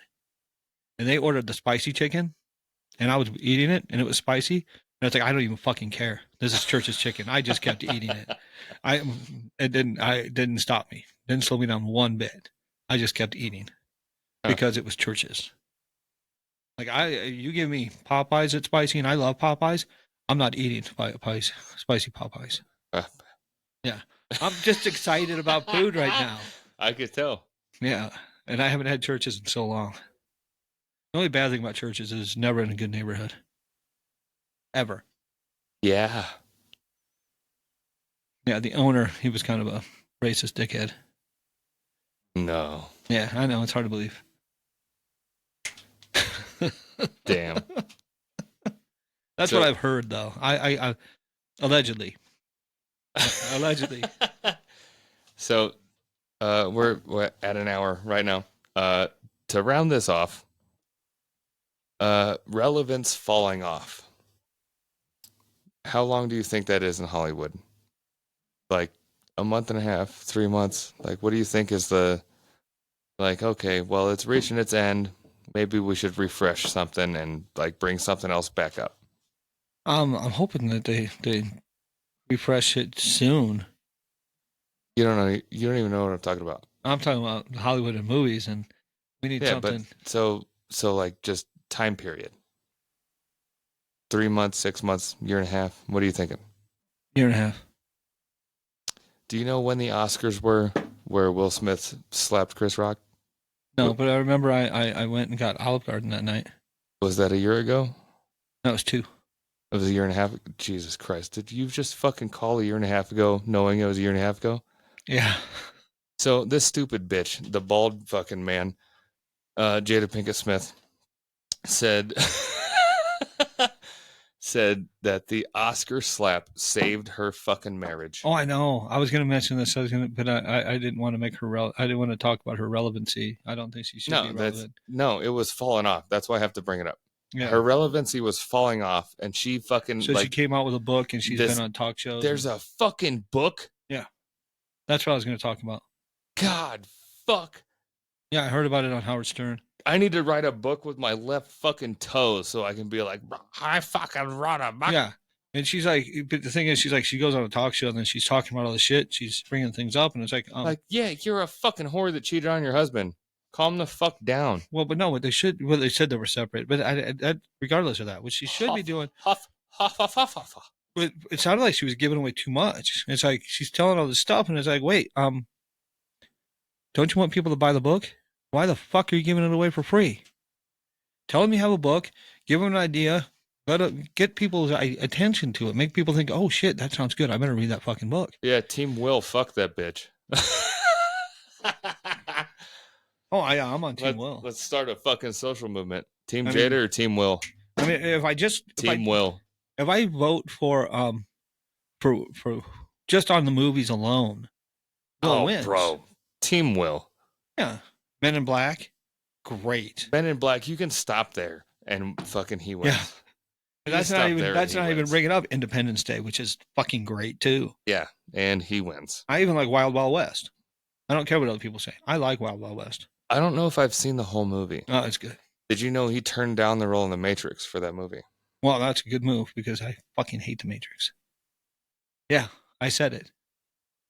Speaker 2: And they ordered the spicy chicken, and I was eating it, and it was spicy. And it's like, I don't even fucking care. This is Church's Chicken. I just kept eating it. It didn't stop me. Didn't slow me down one bit. I just kept eating because it was Church's. Like you give me Popeyes that's spicy, and I love Popeyes. I'm not eating spicy Popeyes. Yeah. I'm just excited about food right now.
Speaker 1: I could tell.
Speaker 2: Yeah. And I haven't had Church's in so long. The only bad thing about Church's is it's never in a good neighborhood. Ever.
Speaker 1: Yeah.
Speaker 2: Yeah, the owner, he was kind of a racist dickhead.
Speaker 1: No.
Speaker 2: Yeah, I know. It's hard to believe.
Speaker 1: Damn.
Speaker 2: That's
Speaker 1: So-
Speaker 2: what I've heard, though. I allegedly. Allegedly.
Speaker 1: So, we're at an hour right now. To round this off, relevance falling off. How long do you think that is in Hollywood? Like a month and a half, 3 months? Like, what do you think is okay, well, it's reaching its end. Maybe we should refresh something and like bring something else back up.
Speaker 2: I'm hoping that they refresh it soon.
Speaker 1: You don't know. You don't even know what I'm talking about.
Speaker 2: I'm talking about Hollywood and movies, and we need something.
Speaker 1: But so like just time period. 3 months, 6 months, year and a half. What are you thinking?
Speaker 2: Year and a half.
Speaker 1: Do you know when the Oscars were where Will Smith slapped Chris Rock?
Speaker 2: No, but I remember I went and got Olive Garden that night.
Speaker 1: Was that a year ago?
Speaker 2: That was 2.
Speaker 1: It was a year and a half. Jesus Christ. Did you just fucking call a year and a half ago knowing it was a year and a half ago?
Speaker 2: Yeah.
Speaker 1: So this stupid bitch, the bald fucking man, Jada Pinkett Smith, said said that the Oscar slap saved her fucking marriage.
Speaker 2: Oh, I know. I was going to mention this. But I didn't want to make her I didn't want to talk about her relevancy. I don't think she should be relevant.
Speaker 1: No, it was falling off. That's why I have to bring it up.
Speaker 2: Yeah.
Speaker 1: Her relevancy was falling off, and she fucking
Speaker 2: So she came out with a book, and she's been on talk shows.
Speaker 1: There's a fucking book.
Speaker 2: Yeah, that's what I was going to talk about.
Speaker 1: God, fuck.
Speaker 2: Yeah, I heard about it on Howard Stern.
Speaker 1: I need to write a book with my left fucking toe so I can be like, I fucking wrote a book.
Speaker 2: Yeah. And she's like, but the thing is, she's like, she goes on a talk show and then she's talking about all the shit. She's bringing things up, and it's like,
Speaker 1: yeah, you're a fucking whore that cheated on your husband. Calm the fuck down.
Speaker 2: Well, but no, what they should, well, they said they were separate, but regardless of that, what she should be doing,
Speaker 1: huff.
Speaker 2: but it sounded like she was giving away too much. It's like she's telling all this stuff, and it's like, wait, don't you want people to buy the book? Why the fuck are you giving it away for free? Tell them you have a book, give them an idea, get people's attention to it, make people think, oh shit, that sounds good. I better read that fucking book.
Speaker 1: Yeah, Team Will, fuck that bitch.
Speaker 2: Oh, I'm on Team Will.
Speaker 1: Let's start a fucking social movement. Team Jada or Team Will?
Speaker 2: I mean, if I vote for just on the movies alone, Will wins.
Speaker 1: Bro, Team Will.
Speaker 2: Yeah, Men in Black, great.
Speaker 1: Men in Black, you can stop there, and fucking he wins.
Speaker 2: Yeah, that's not even bringing up Independence Day, which is fucking great too.
Speaker 1: Yeah, and he wins.
Speaker 2: I even like Wild Wild West. I don't care what other people say. I like Wild Wild West.
Speaker 1: I don't know if I've seen the whole movie.
Speaker 2: Oh, it's good.
Speaker 1: Did you know he turned down the role in The Matrix for that movie?
Speaker 2: Well, that's a good move because I fucking hate The Matrix. Yeah, I said it.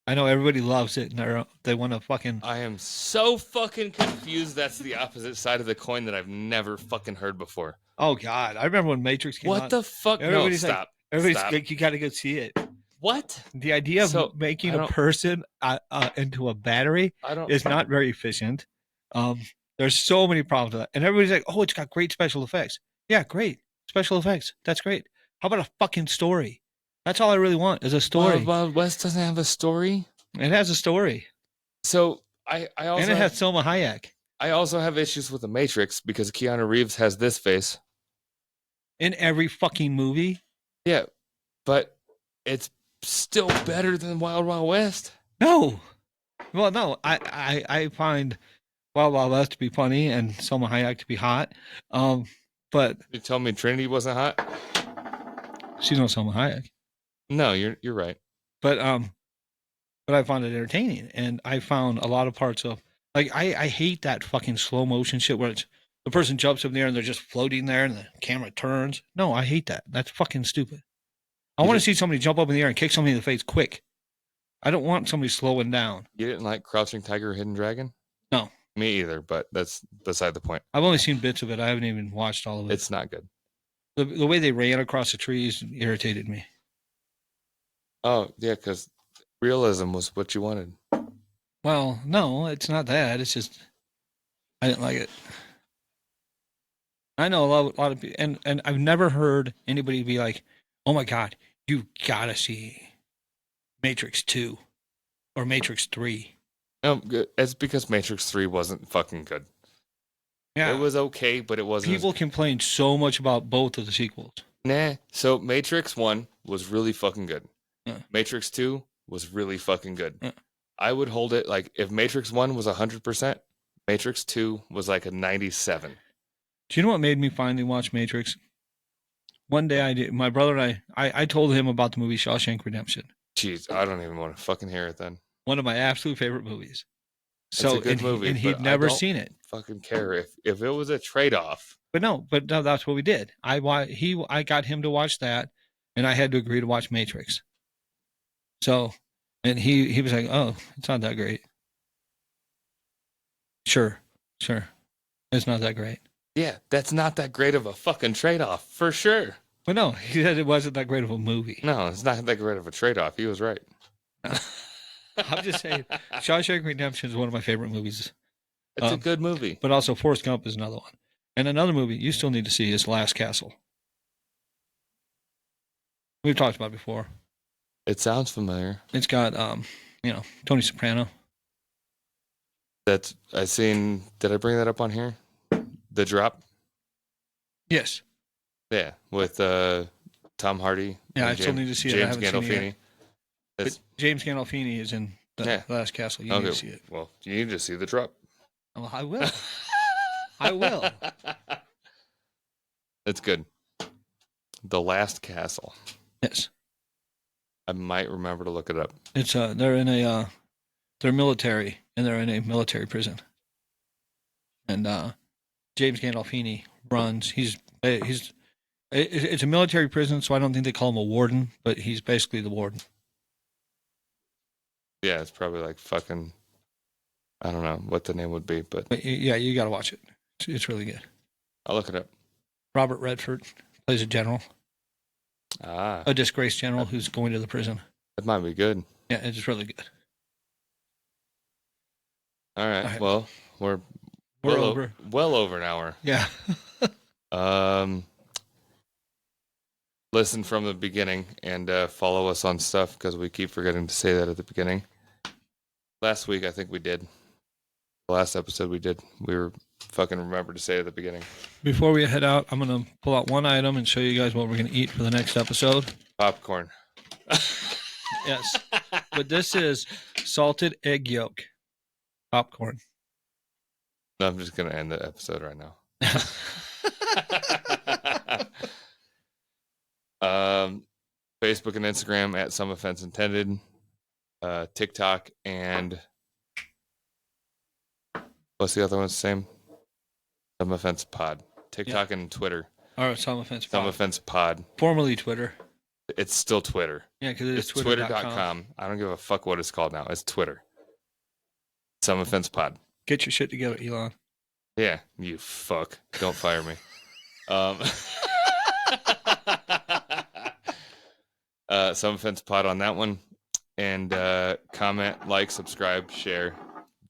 Speaker 2: I know everybody loves it and they want to fucking...
Speaker 1: I am so fucking confused. That's the opposite side of the coin that I've never fucking heard before.
Speaker 2: Oh, God. I remember when Matrix came out.
Speaker 1: What the fuck?
Speaker 2: Everybody's
Speaker 1: no, stop.
Speaker 2: Everybody's
Speaker 1: stop.
Speaker 2: like, you got to go see it.
Speaker 1: What?
Speaker 2: The idea of making a person into a battery is not very efficient. There's so many problems with that. And everybody's like, oh, it's got great special effects. Yeah, great. Special effects. That's great. How about a fucking story? That's all I really want is a story.
Speaker 1: Wild West doesn't have a story?
Speaker 2: It has a story.
Speaker 1: So I also...
Speaker 2: And it has Selma Hayek.
Speaker 1: I also have issues with The Matrix because Keanu Reeves has this face.
Speaker 2: In every fucking movie?
Speaker 1: Yeah, but it's still better than Wild Wild West.
Speaker 2: No. Well, no. I find Wild Wild West to be funny and Selma Hayek to be hot. But
Speaker 1: you tell me Trinity wasn't hot?
Speaker 2: She's not Selma Hayek.
Speaker 1: No, you're right.
Speaker 2: But I found it entertaining, and I found a lot of parts of like I hate that fucking slow motion shit where it's the person jumps up in the air and they're just floating there and the camera turns. No, I hate that. That's fucking stupid. I want to see somebody jump up in the air and kick somebody in the face quick. I don't want somebody slowing down.
Speaker 1: You didn't like Crouching Tiger, Hidden Dragon?
Speaker 2: No.
Speaker 1: Me either, but that's beside the point.
Speaker 2: I've only seen bits of it. I haven't even watched all of it.
Speaker 1: It's not good.
Speaker 2: The way they ran across the trees irritated me.
Speaker 1: Oh, yeah, because realism was what you wanted.
Speaker 2: Well, no, it's not that. It's just I didn't like it. I know a lot of people, and I've never heard anybody be like, oh my God, you gotta see Matrix 2 or Matrix 3.
Speaker 1: No, it's because Matrix 3 wasn't fucking good.
Speaker 2: Yeah.
Speaker 1: It was okay, but it wasn't.
Speaker 2: People complained so much about both of the sequels.
Speaker 1: Nah. So Matrix 1 was really fucking good.
Speaker 2: Yeah.
Speaker 1: Matrix 2 was really fucking good.
Speaker 2: Yeah.
Speaker 1: I would hold it like if Matrix 1 was 100%, Matrix 2 was like a 97.
Speaker 2: Do you know what made me finally watch Matrix? One day I did. My brother and I told him about the movie Shawshank Redemption.
Speaker 1: Jeez, I don't even want to fucking hear it then.
Speaker 2: One of my absolute favorite movies.
Speaker 1: It's
Speaker 2: So
Speaker 1: a good movie,
Speaker 2: and he'd
Speaker 1: but
Speaker 2: never
Speaker 1: I don't
Speaker 2: seen it.
Speaker 1: fucking care if it was a trade-off.
Speaker 2: But no, that's what we did. I got him to watch that, and I had to agree to watch Matrix. So, and he was like, "Oh, it's not that great." Sure, it's not that great.
Speaker 1: Yeah, that's not that great of a fucking trade-off, for sure.
Speaker 2: But no, he said it wasn't that great of a movie.
Speaker 1: No, it's not that great of a trade-off. He was right.
Speaker 2: I'm just saying, Shawshank Redemption is one of my favorite movies.
Speaker 1: It's a good movie.
Speaker 2: But also, Forrest Gump is another one. And another movie you still need to see is Last Castle. We've talked about it before.
Speaker 1: It sounds familiar.
Speaker 2: It's got, Tony Soprano.
Speaker 1: Did I bring that up on here? The Drop?
Speaker 2: Yes.
Speaker 1: Yeah, with Tom Hardy.
Speaker 2: Yeah, I still need to see it.
Speaker 1: James
Speaker 2: I haven't seen it
Speaker 1: Gandolfini.
Speaker 2: But James Gandolfini is in the Last Castle. You need to see it.
Speaker 1: Well, you need to see The Drop.
Speaker 2: Well, I will. I will.
Speaker 1: It's good. The Last Castle.
Speaker 2: Yes.
Speaker 1: I might remember to look it up.
Speaker 2: It's they're in a they're military and they're in a military prison. And James Gandolfini runs. It's a military prison, so I don't think they call him a warden, but he's basically the warden.
Speaker 1: Yeah, it's probably like fucking, I don't know what the name would be, but
Speaker 2: yeah, you got to watch it. It's really good.
Speaker 1: I'll look it up.
Speaker 2: Robert Redford plays a general, a disgraced general who's going to the prison.
Speaker 1: That might be good.
Speaker 2: Yeah, it's really good.
Speaker 1: All right. Well, we're
Speaker 2: over.
Speaker 1: Well over an hour.
Speaker 2: Yeah.
Speaker 1: Listen from the beginning and follow us on stuff because we keep forgetting to say that at the beginning. Last week, I think we did. The last episode we did. We were fucking remembered to say it at the beginning.
Speaker 2: Before we head out, I'm going to pull out one item and show you guys what we're going to eat for the next episode.
Speaker 1: Popcorn.
Speaker 2: Yes. But this is salted egg yolk. Popcorn.
Speaker 1: No, I'm just going to end the episode right now. Facebook and Instagram at Some Offense Intended. TikTok and what's the other one? Same. Some Offense Pod. TikTok and Twitter.
Speaker 2: All right, Some Offense Pod.
Speaker 1: Some Offense Pod.
Speaker 2: Formerly Twitter.
Speaker 1: It's still Twitter.
Speaker 2: Yeah, because it's
Speaker 1: twitter.com. I don't give a fuck what it's called now. It's Twitter. Some Offense Pod.
Speaker 2: Get your shit together, Elon.
Speaker 1: Yeah, you fuck. Don't fire me. Some Offense Pod on that one. And comment, like, subscribe, share,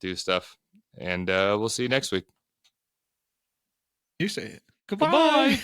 Speaker 1: do stuff. And we'll see you next week.
Speaker 2: You say it. Goodbye.